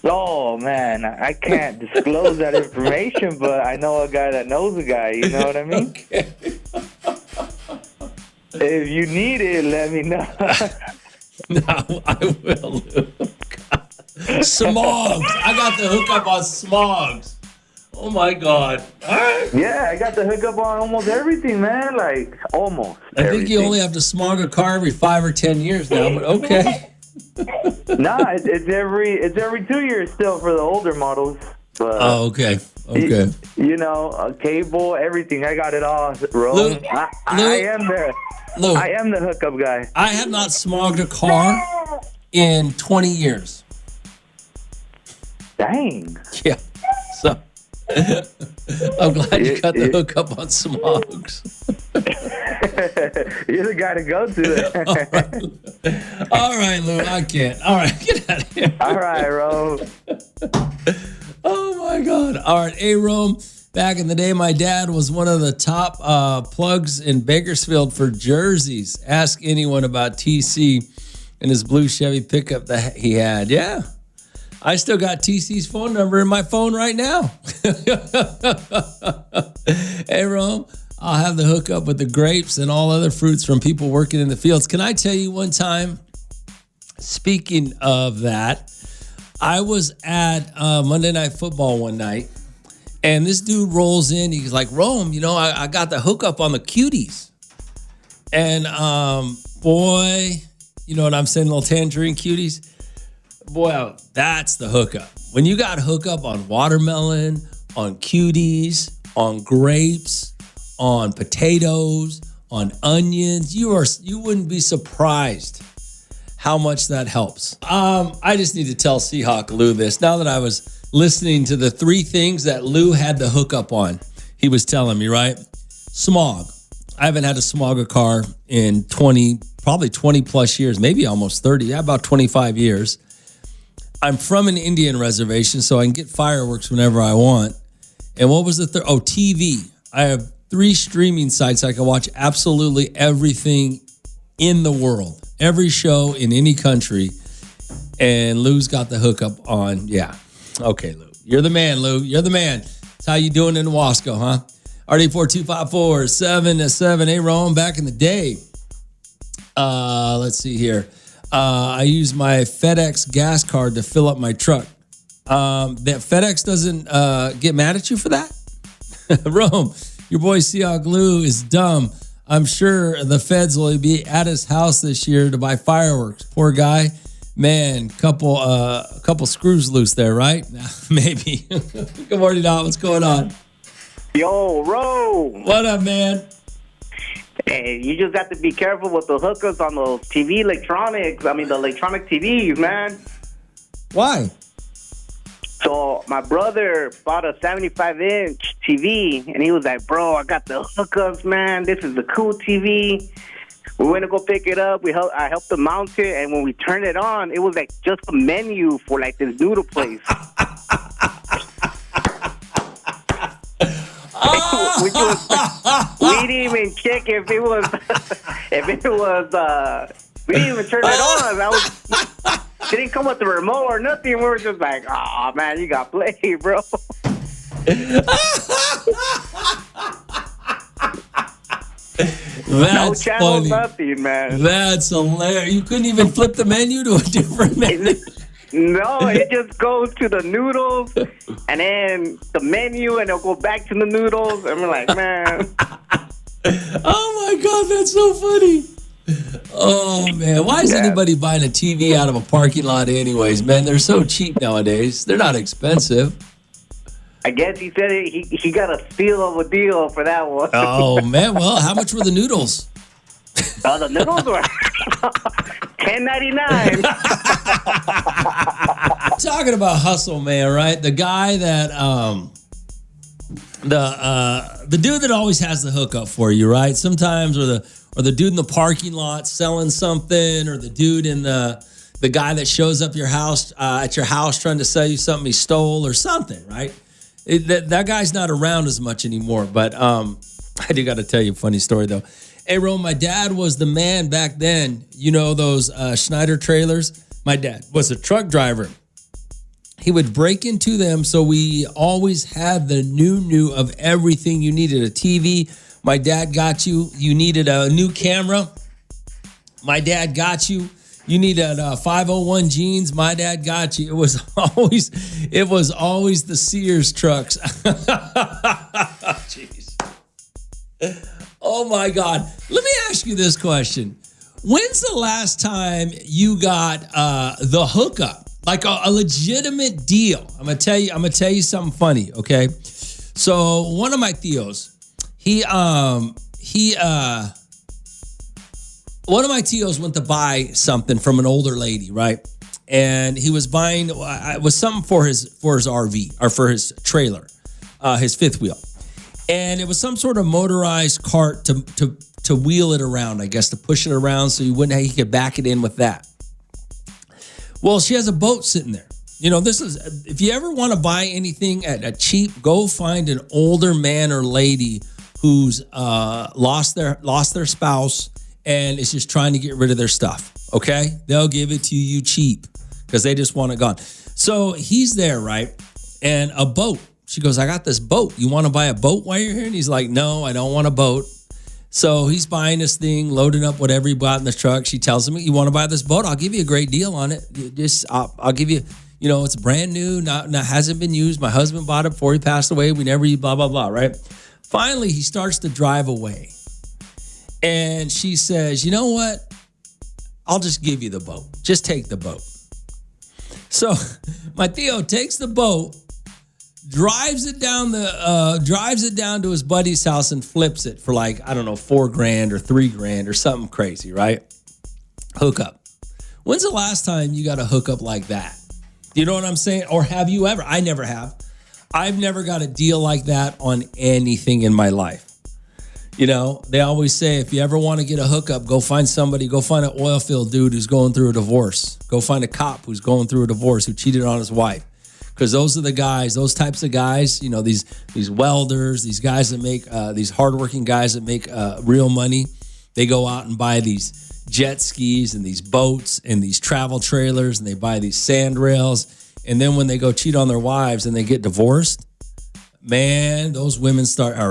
Oh, man, I can't disclose that information, but I know a guy that knows a guy, you know what I mean? Okay. If you need it, let me know. No, I will. Smogs. I got the hookup on smogs. Oh my God. All right. Yeah, I got the hookup on almost everything, man. Like, almost I think everything. you only have to smog a car every 5 or 10 years now, but okay. Nah, it's every 2 years still for the older models. But, Oh, okay. Okay. You know, cable, everything. I got it all, bro. Luke, I Luke, am the hookup guy. I have not smogged a car in 20 years. Dang. Yeah. So I'm glad you got the hookup on smogs. You're the guy to go to. All right, Lou. I can't. All right, get out of here. All right, Ro. Oh my God. All right, hey Rome. Back in the day, my dad was one of the top plugs in Bakersfield for jerseys. Ask anyone about TC and his blue Chevy pickup that he had. Yeah. I still got TC's phone number in my phone right now. Hey, Rome, I'll have the hookup with the grapes and all other fruits from people working in the fields. Can I tell you one time, speaking of that, I was at Monday Night Football one night, and this dude rolls in. He's like, Rome, you know, I got the hookup on the cuties. And boy, you know what I'm saying, little tangerine cuties? Boy, that's the hookup. When you got hookup on watermelon, on cuties, on grapes, on potatoes, on onions, you wouldn't be surprised how much that helps. I just need to tell Seahawk Lou this. Now that I was listening to the 3 things that Lou had the hookup on, he was telling me, right? Smog. I haven't had to smog a car in probably 20 plus years, maybe almost 30, yeah, about 25 years. I'm from an Indian reservation, so I can get fireworks whenever I want. And what was the third? Oh, TV. I have 3 streaming sites. I can watch absolutely everything in the world, every show in any country. And Lou's got the hookup on. Yeah. Okay, Lou. You're the man, Lou. You're the man. That's how you doing in Wasco, huh? RD4254-7-7. Hey, Ron, back in the day. Let's see here. I use my FedEx gas card to fill up my truck. That FedEx doesn't get mad at you for that? Rome, your boy Seahawk Lou is dumb. I'm sure the feds will be at his house this year to buy fireworks. Poor guy. Man, couple screws loose there, right? Maybe. Good morning, Don. What's going on? Yo, Ro. What up, man? Hey, you just have to be careful with the hookers on those TV electronics. I mean, the electronic TVs, man. Why? So my brother bought a 75-inch TV, and he was like, bro, I got the hookups, man. This is the cool TV. We went to go pick it up. I helped him mount it, and when we turned it on, it was like just a menu for like this noodle place. We didn't even check if it was, we didn't even turn it on. It didn't come with the remote or nothing. We were just like, oh man, you got played, bro. No channel, funny. Nothing, man. That's hilarious. You couldn't even flip the menu to a different menu. No, it just goes to the noodles and then the menu, and it'll go back to the noodles. And we're like, man. Oh my God, that's so funny. Oh man, why is anybody buying a TV out of a parking lot anyways, man? They're so cheap nowadays. They're not expensive. I guess he said he got a steal of a deal for that one. Oh man, well, how much were the noodles? The noodles were $10.99. Talking about hustle, man, right? The guy that the dude that always has the hookup for you, right? Sometimes or or the dude in the parking lot selling something, or the dude in the guy that shows up your house at your house trying to sell you something he stole or something, right? That guy's not around as much anymore. But I do got to tell you a funny story though. Hey, Rome, my dad was the man back then. You know those Schneider trailers? My dad was a truck driver. He would break into them, so we always had the new of everything you needed. A TV, my dad got you. You needed a new camera, my dad got you. You needed 501 jeans, my dad got you. It was always the Sears trucks. Jeez. Oh my God. Let me ask you this question. When's the last time you got the hookup? Like a legitimate deal. I'm gonna tell you something funny, okay? So one of my Theos, one of my Theos went to buy something from an older lady, right? And he was buying it was something for his RV or for his trailer, his fifth wheel. And it was some sort of motorized cart to wheel it around, I guess, to push it around so he could back it in with that. Well, she has a boat sitting there. You know, this is, if you ever want to buy anything at a cheap, go find an older man or lady who's lost their spouse and is just trying to get rid of their stuff, okay? They'll give it to you cheap because they just want it gone. So he's there, right? And a boat. She goes, I got this boat. You want to buy a boat while you're here? And he's like, no, I don't want a boat. So he's buying this thing, loading up whatever he bought in the truck. She tells him, you want to buy this boat? I'll give you a great deal on it. I'll give you, it's brand new, not hasn't been used. My husband bought it before he passed away. We never blah, blah, blah, right? Finally, he starts to drive away. And she says, you know what? I'll just give you the boat. Just take the boat. So my Theo takes the boat, drives it down to his buddy's house and flips it for like, I don't know, $4,000 or $3,000 or something crazy, right? Hookup. When's the last time you got a hookup like that? Do you know what I'm saying? Or have you ever? I never have. I've never got a deal like that on anything in my life. You know, they always say, if you ever want to get a hookup, go find an oil field dude who's going through a divorce. Go find a cop who's going through a divorce, who cheated on his wife. Because those are the guys, those types of guys, these welders, these guys that make, these hardworking guys that make real money. They go out and buy these jet skis and these boats and these travel trailers, and they buy these sand rails. And then when they go cheat on their wives and they get divorced, man, those women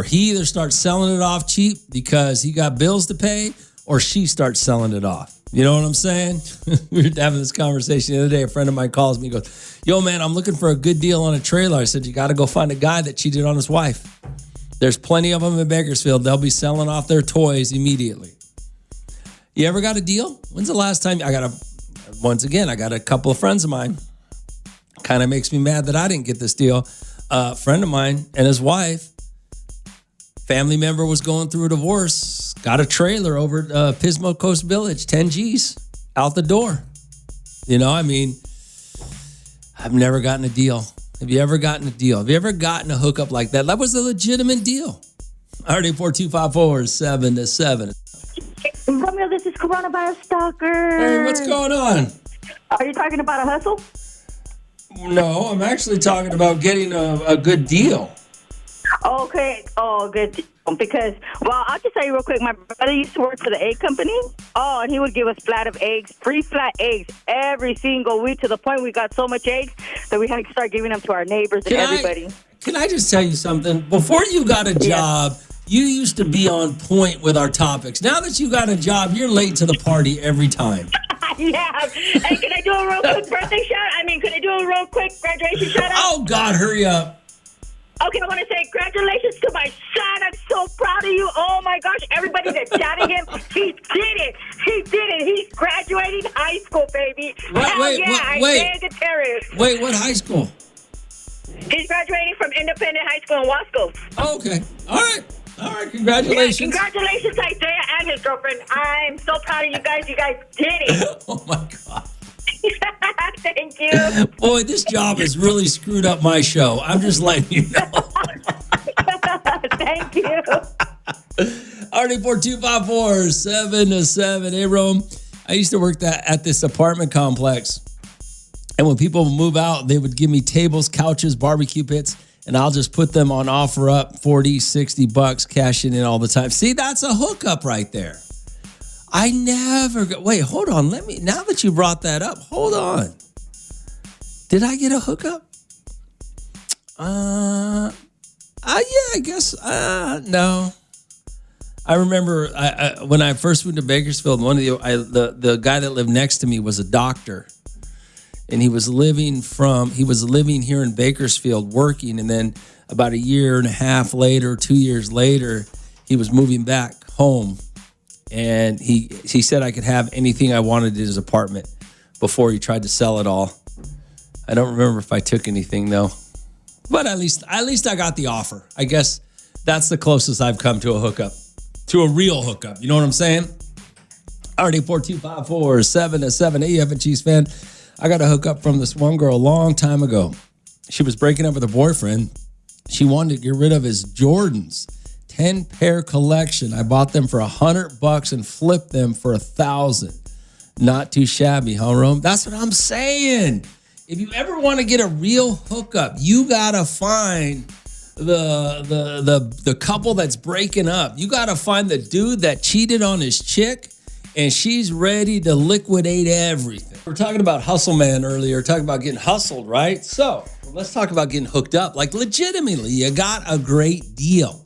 he either starts selling it off cheap because he got bills to pay, or she starts selling it off. You know what I'm saying? We were having this conversation the other day. A friend of mine calls me and goes, yo, man, I'm looking for a good deal on a trailer. I said, you got to go find a guy that cheated on his wife. There's plenty of them in Bakersfield. They'll be selling off their toys immediately. You ever got a deal? When's the last time? I got a couple of friends of mine. Kind of makes me mad that I didn't get this deal. A friend of mine and his wife, family member was going through a divorce, got a trailer over at Pismo Coast Village, 10 G's out the door. I've never gotten a deal. Have you ever gotten a deal? Have you ever gotten a hookup like that? That was a legitimate deal. Already 42547-7. Romeo, this is Coronavirus Stalker. Hey, what's going on? Are you talking about a hustle? No, I'm actually talking about getting a good deal. Okay. Oh, good. Because, I'll just tell you real quick. My brother used to work for the egg company. Oh, and he would give us free flat eggs every single week, to the point we got so much eggs that we had to start giving them to our neighbors and everybody. Can I just tell you something? Before you got a job, you used to be on point with our topics. Now that you got a job, you're late to the party every time. Yeah. Hey, can I do a real quick birthday shout? Can I do a real quick graduation shout out? Oh, God, hurry up. Okay, I want to say congratulations to my son. I'm so proud of you. Oh, my gosh. Everybody that shouted him, he did it. He's graduating high school, baby. Wait, what high school? He's graduating from Independent High School in Wasco. Oh, okay. All right. Congratulations. Yeah, congratulations, Isaiah and his girlfriend. I'm so proud of you guys. You guys did it. Oh, my God. Thank you. Boy, this job has really screwed up my show. I'm just letting you know. Thank you. Already Already 42547-7. Hey, Rome. I used to work at this apartment complex. And when people would move out, they would give me tables, couches, barbecue pits, and I'll just put them on offer up, $40-$60, cashing in all the time. See, that's a hookup right there. I never go. Wait, hold on. Now that you brought that up, hold on. Did I get a hookup? Yeah, I guess. No. I remember when I first moved to Bakersfield, the guy that lived next to me was a doctor. And he was living here in Bakersfield working. And then about a year and a half later, 2 years later, he was moving back home. And he said I could have anything I wanted in his apartment before he tried to sell it all. I don't remember if I took anything though. But at least I got the offer. I guess that's the closest I've come to a hookup. To a real hookup. You know what I'm saying? Already 42547-7. Hey, you have a Chiefs fan. I got a hookup from this one girl a long time ago. She was breaking up with her boyfriend. She wanted to get rid of his Jordans. 10-pair collection. I bought them for $100 and flipped them for $1,000. Not too shabby, huh, Rome? That's what I'm saying. If you ever want to get a real hookup, you gotta find the couple that's breaking up. You gotta find the dude that cheated on his chick, and she's ready to liquidate everything. We're talking about hustle man earlier, talking about getting hustled, right? So let's talk about getting hooked up. Like legitimately, you got a great deal.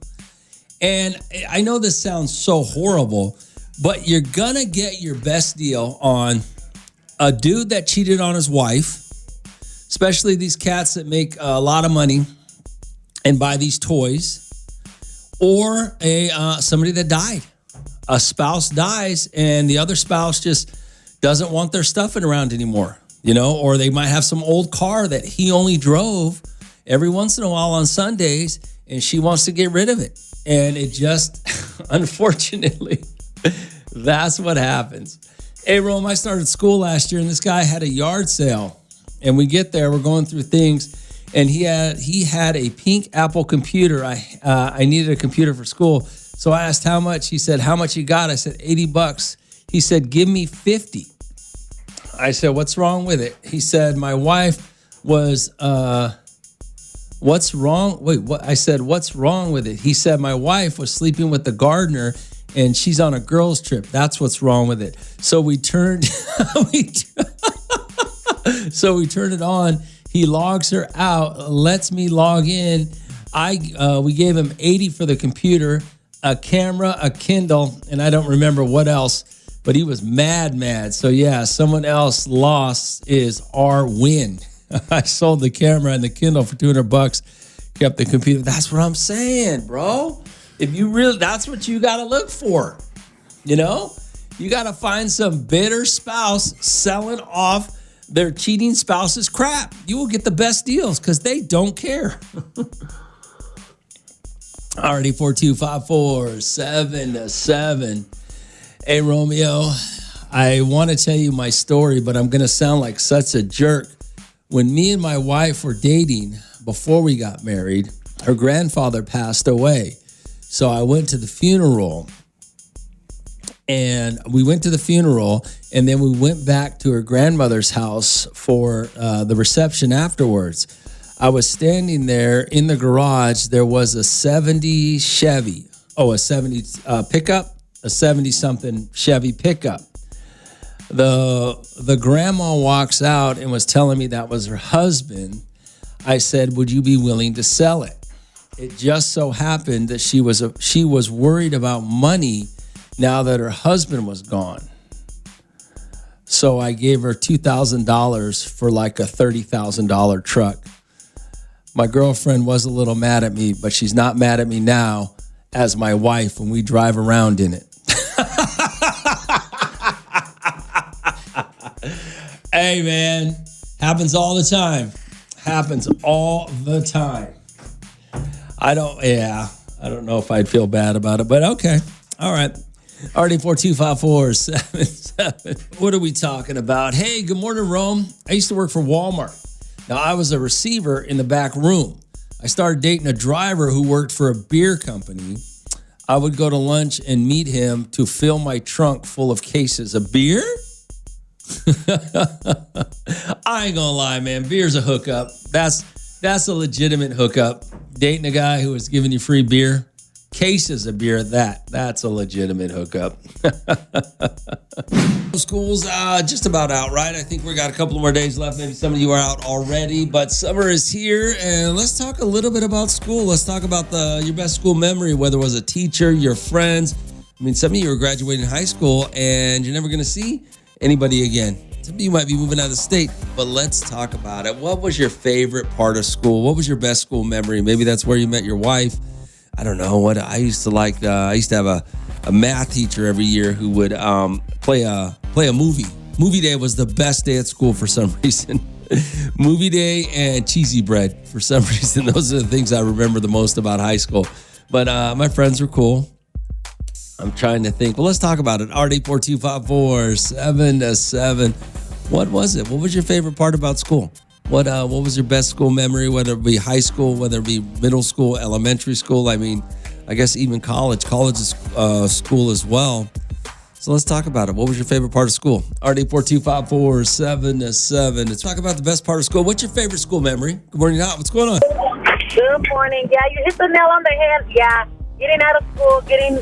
And I know this sounds so horrible, but you're gonna get your best deal on a dude that cheated on his wife, especially these cats that make a lot of money and buy these toys, or somebody that died. A spouse dies and the other spouse just doesn't want their stuffing around anymore, or they might have some old car that he only drove every once in a while on Sundays and she wants to get rid of it. And it just, unfortunately, that's what happens. Hey, Rome, I started school last year and this guy had a yard sale. And we get there, we're going through things, and he had a pink Apple computer. I needed a computer for school. So I asked how much. He said, how much you got? I said, $80. He said, give me 50. I said, what's wrong with it? He said, my wife was, what's wrong? Wait, what? I said, what's wrong with it? He said, my wife was sleeping with the gardener and she's on a girls trip. That's what's wrong with it. So we turned, so we turned it on. He logs her out, lets me log in. We gave him 80 for the computer, a camera, a Kindle, and I don't remember what else, but he was mad. So yeah, someone else lost is our win. I sold the camera and the Kindle for $200, kept the computer. That's what I'm saying, bro. If you really, that's what you got to look for. You got to find some bitter spouse selling off their cheating spouse's crap. You will get the best deals because they don't care. Already 42547-7. Hey, Romeo, I want to tell you my story, but I'm going to sound like such a jerk. When me and my wife were dating before we got married, her grandfather passed away. So I went to the funeral. And we went to the funeral, and then we went back to her grandmother's house for the reception afterwards. I was standing there in the garage. There was a 70 Chevy. A 70 pickup, a 70-something Chevy pickup. The grandma walks out and was telling me that was her husband. I said, would you be willing to sell it? It just so happened that she was worried about money now that her husband was gone. So I gave her $2,000 for like a $30,000 truck. My girlfriend was a little mad at me, but she's not mad at me now as my wife when we drive around in it. Hey, man, happens all the time. Happens all the time. I don't know if I'd feel bad about it, but okay. All right. Already 42547. What are we talking about? Hey, good morning, Rome. I used to work for Walmart. Now, I was a receiver in the back room. I started dating a driver who worked for a beer company. I would go to lunch and meet him to fill my trunk full of cases of beer. I ain't gonna lie, man. Beer's a hookup. That's a legitimate hookup. Dating a guy who is giving you free beer, cases of beer, that's a legitimate hookup. School's just about out, right? I think we got a couple more days left. Maybe some of you are out already, but summer is here, and let's talk a little bit about school. Let's talk about your best school memory, whether it was a teacher, your friends. I mean, some of you are graduating high school, and you're never going to see anybody again. Some of you might be moving out of the state, but let's talk about it. What was your favorite part of school? What was your best school memory? Maybe that's where you met your wife. I don't know what I used to like. I used to have a math teacher every year who would play a movie. Movie day was the best day at school for some reason. Movie day and cheesy bread for some reason. Those are the things I remember the most about high school. But my friends were cool. I'm trying to think. Well, let's talk about it. RD4254-7-7. What was it? What was your favorite part about school? What was your best school memory, whether it be high school, whether it be middle school, elementary school? I mean, I guess even college. College is school as well. So let's talk about it. What was your favorite part of school? RD4254-7-7. Let's talk about the best part of school. What's your favorite school memory? Good morning, Hot. What's going on? Good morning. Yeah, you hit the nail on the head. Yeah, getting out of school, getting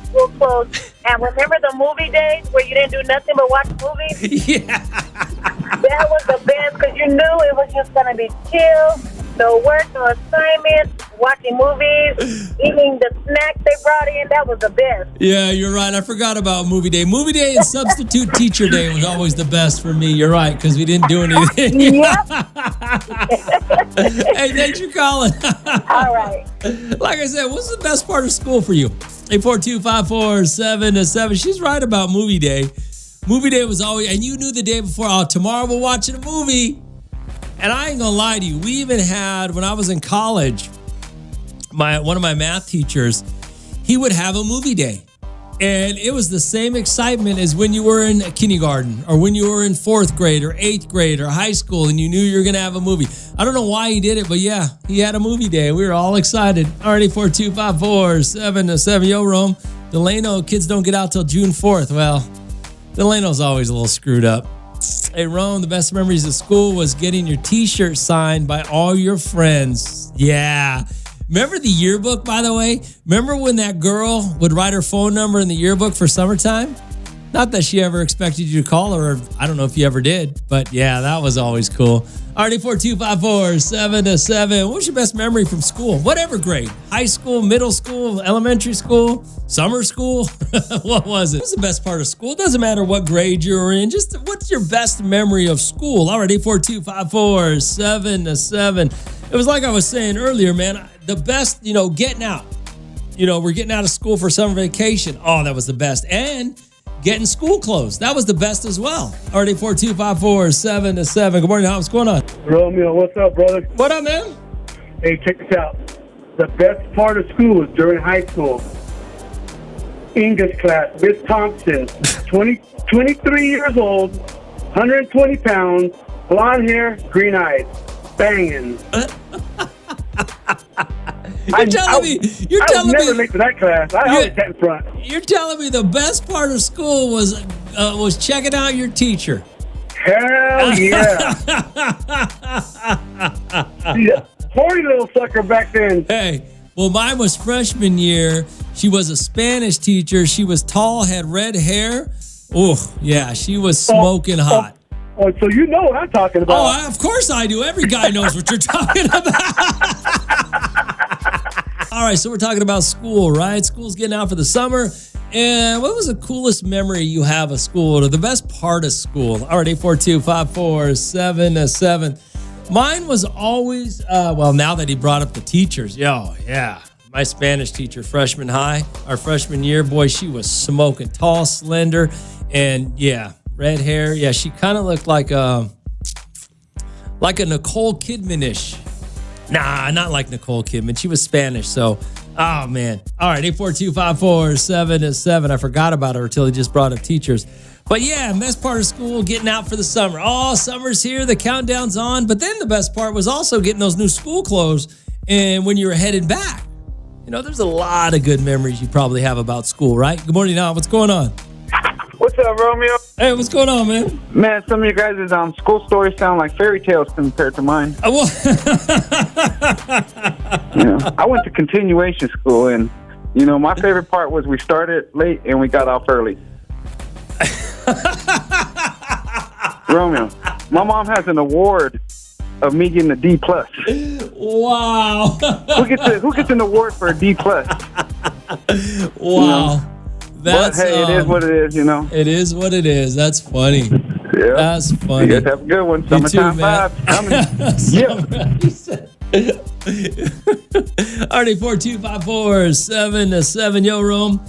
school clothes. And remember the movie days where you didn't do nothing but watch movies? Yeah. That was the best because you knew it was just going to be chill, no work, no assignments, watching movies, eating the snacks they brought in. That was the best. Yeah, you're right. I forgot about movie day. Movie day and substitute teacher day was always the best for me. You're right, because we didn't do anything. Yep. Hey, thanks for calling. All right. Like I said, what's the best part of school for you? 842-547-7. She's right about movie day. Movie day was always, and you knew the day before, tomorrow we're watching a movie. And I ain't gonna lie to you, we even had, when I was in college, one of my math teachers, he would have a movie day. And it was the same excitement as when you were in kindergarten or when you were in 4th grade or 8th grade or high school and you knew you were going to have a movie. I don't know why he did it, but yeah, he had a movie day. We were all excited. Already 4254-7-7. Yo, Rome. Delano, kids don't get out till June 4th. Well, Delano's always a little screwed up. Hey, Rome, the best memories of school was getting your t-shirt signed by all your friends. Yeah. Remember the yearbook, by the way? Remember when that girl would write her phone number in the yearbook for summertime? Not that she ever expected you to call her. Or I don't know if you ever did. But yeah, that was always cool. RD4254-7-7. What was your best memory from school? Whatever grade. High school, middle school, elementary school, summer school. What was it? What was the best part of school? It doesn't matter what grade you were in. Just what's your best memory of school? RD4254-7-7. It was like I was saying earlier, man. The best, getting out. We're getting out of school for summer vacation. Oh, that was the best. And getting school closed. That was the best as well. RD4254-7-7. Good morning, what's going on? Romeo, what's up, brother? What up, man? Hey, check this out. The best part of school was during high school. English class, Miss Thompson, 23 years old, 120 pounds, blonde hair, green eyes, banging. You're telling me I was never late to that class. I always sat in front. You're telling me the best part of school was checking out your teacher. Hell yeah. Horny little sucker back then. Hey, well, mine was freshman year. She was a Spanish teacher. She was tall, had red hair. Oh, yeah, she was smoking hot. Oh, so you know what I'm talking about. Oh, of course I do. Every guy knows what you're talking about. All right, so we're talking about school, right? School's getting out for the summer. And what was the coolest memory you have of school or the best part of school? All right, 842-547-7. Mine was always, now that he brought up the teachers, yeah. My Spanish teacher, freshman high, our freshman year, boy, she was smoking, tall, slender, and yeah, red hair. Yeah, she kind of looked like a Nicole Kidman-ish. Nah, not like Nicole Kidman. She was Spanish, so, oh, man. All right, 842-547-7. I forgot about her until he just brought up teachers. But, yeah, best part of school, getting out for the summer. Oh, summer's here. The countdown's on. But then the best part was also getting those new school clothes and when you were headed back. there's a lot of good memories you probably have about school, right? Good morning, now. What's going on? What's up, Romeo? Hey, what's going on, man? Man, some of you guys' school stories sound like fairy tales compared to mine. I went to continuation school, and my favorite part was we started late and we got off early. Romeo, my mom has an award of me getting a D+. Wow. Who gets an award for a D+? Wow. But hey, it is what it is, It is what it is. That's funny. Yeah. That's funny. You guys have a good one. Summertime vibes coming. Yeah. Alrighty, 42547-7. Yo, Rome.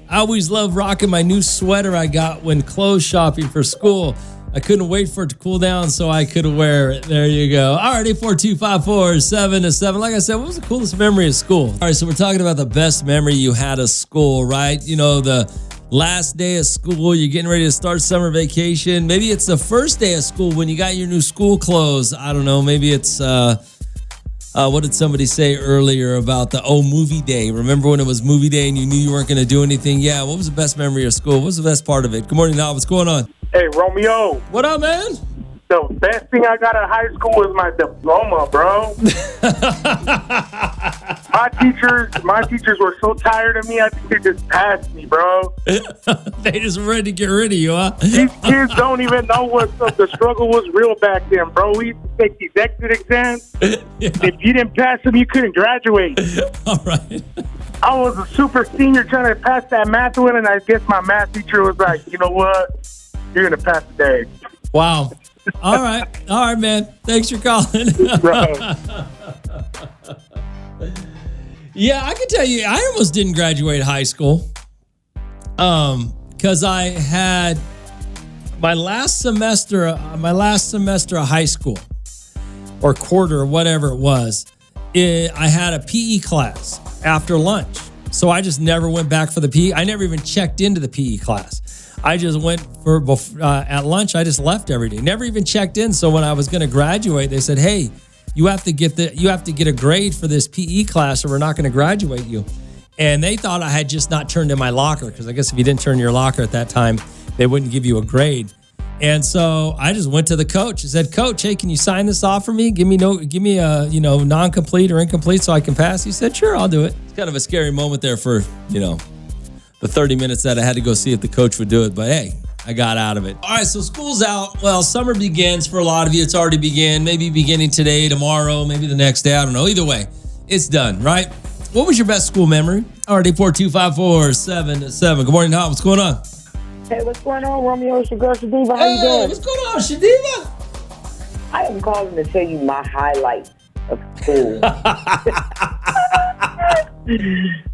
I always love rocking my new sweater I got when clothes shopping for school. I couldn't wait for it to cool down so I could wear it. There you go. Alrighty, 42547-7. Like I said, what was the coolest memory of school? All right, so we're talking about the best memory you had of school, right? The last day of school, you're getting ready to start summer vacation. Maybe it's the first day of school when you got your new school clothes. I don't know. Maybe it's, what did somebody say earlier about the movie day? Remember when it was movie day and you knew you weren't going to do anything? Yeah, what was the best memory of school? What was the best part of it? Good morning, now. What's going on? Hey, Romeo. What up, man? The best thing I got out of high school was my diploma, bro. my teachers were so tired of me, I think they just passed me, bro. They just ready to get rid of you, huh? These kids don't even know what the struggle was real back then, bro. We used to take these exit exams. Yeah. If you didn't pass them, you couldn't graduate. All right. I was a super senior trying to pass that math one, and I guess my math teacher was like, you know what? You're going to pass the day. Wow. All right, man. Thanks for calling. Yeah, I can tell you, I almost didn't graduate high school. Because I had my last semester of high school, or quarter, or whatever it was. I had a PE class after lunch, so I just never went back for the PE. I never even checked into the PE class. I just went at lunch. I just left every day. Never even checked in. So when I was going to graduate, they said, "Hey, you have to get a grade for this PE class, or we're not going to graduate you." And they thought I had just not turned in my locker, because I guess if you didn't turn your locker at that time, they wouldn't give you a grade. And so I just went to the coach and said, "Coach, hey, can you sign this off for me? Give me a non-complete or incomplete so I can pass." He said, "Sure, I'll do it." It's kind of a scary moment there for the 30 minutes that I had to go see if the coach would do it. But hey, I got out of it. All right, so school's out. Well, summer begins for a lot of you. It's already began. Maybe beginning today, tomorrow, maybe the next day. I don't know. Either way, it's done, right? What was your best school memory? Already 42547-7. Good morning, Hot. What's going on? Hey, what's going on, Romeo? It's your girl, Shadiva. How you doing? What's going on, Shadiva? I am calling to tell you my highlights of school.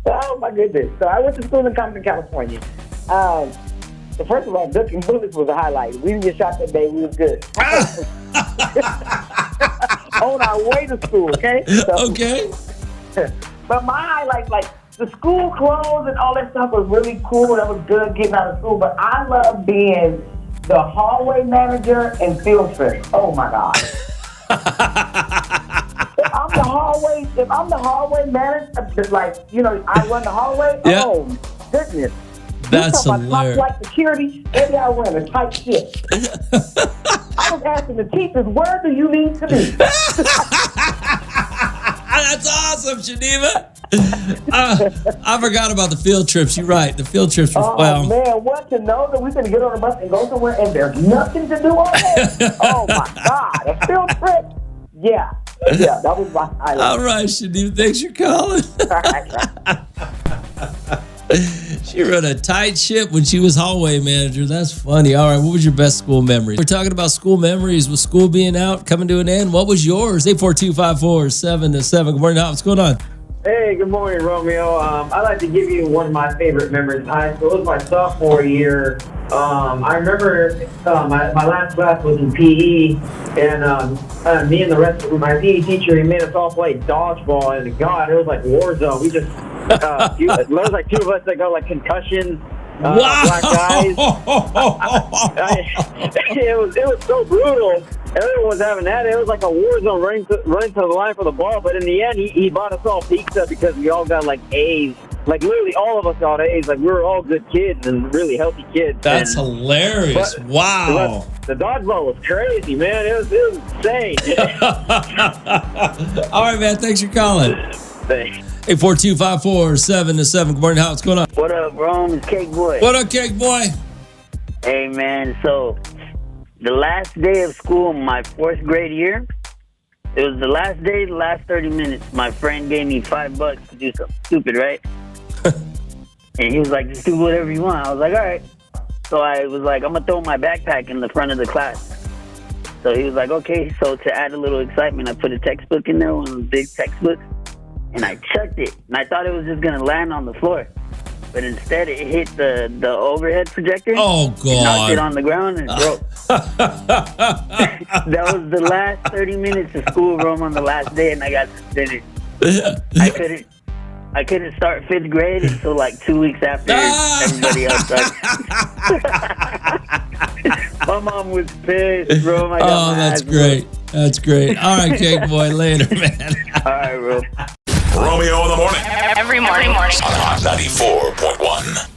Oh, my goodness. So I went to school in Compton, California. So first of all, ducking bullets was a highlight. We didn't get shot that day. We was good. On our way to school, okay? Okay. But my highlights, like, the school clothes and all that stuff was really cool. That was good getting out of school. But I love being the hallway manager and field trip. Oh, my God. If I'm the hallway manager, like, I run the hallway. Yeah. Oh, goodness. That's hilarious. Like security, maybe I wear a tight fit. I was asking the teachers, where do you need to be? That's awesome, Shadiva. I forgot about the field trips. You're right. The field trips were man, what to know that we can get on a bus and go somewhere and there's nothing to do all day? Oh, my God. A field trip? Yeah, that was my highlight. All right, Shadiva. Thanks for calling. She ran a tight ship when she was hallway manager. That's funny. All right, what was your best school memory? We're talking about school memories with school being out, coming to an end. What was yours? 84254-7-7. Good morning, what's going on? Hey, good morning, Romeo. I'd like to give you one of my favorite memories in high school. It was my sophomore year. I remember my last class was in PE, and me and the rest of my PE teacher, he made us all play dodgeball, and God, it was like war zone. We just, there was like two of us that got like concussions, wow. black eyes. It was so brutal. everyone was having that. It was like a war zone running to the line for the ball. But in the end, he bought us all pizza because we all got like A's. Like literally all of us got A's. Like we were all good kids and really healthy kids. That's hilarious. Wow. The dodgeball was crazy, man. It was insane. All right, man. Thanks for calling. Thanks. 842-547-7. Good morning. What's going on? What up, Rome? It's Cake Boy. What up, Cake Boy? Hey, man. So, the last day of school, my 4th grade year, it was the last day, the last 30 minutes. My friend gave me $5 to do something stupid, right? And he was like, just do whatever you want. I was like, all right. So I was like, I'm going to throw my backpack in the front of the class. So he was like, okay. So to add a little excitement, I put a textbook in there, one of those big textbooks. And I chucked it, and I thought it was just gonna land on the floor, but instead it hit the overhead projector. Oh God! And knocked it on the ground and it broke. That was the last 30 minutes of school, Rome, on the last day, and I got suspended. I couldn't start 5th grade until like 2 weeks after everybody else started. My mom was pissed, bro. That's great. That's great. All right, Cake Boy. Later, man. All right, bro. Romeo in the morning. Every morning. On Hot 94.1.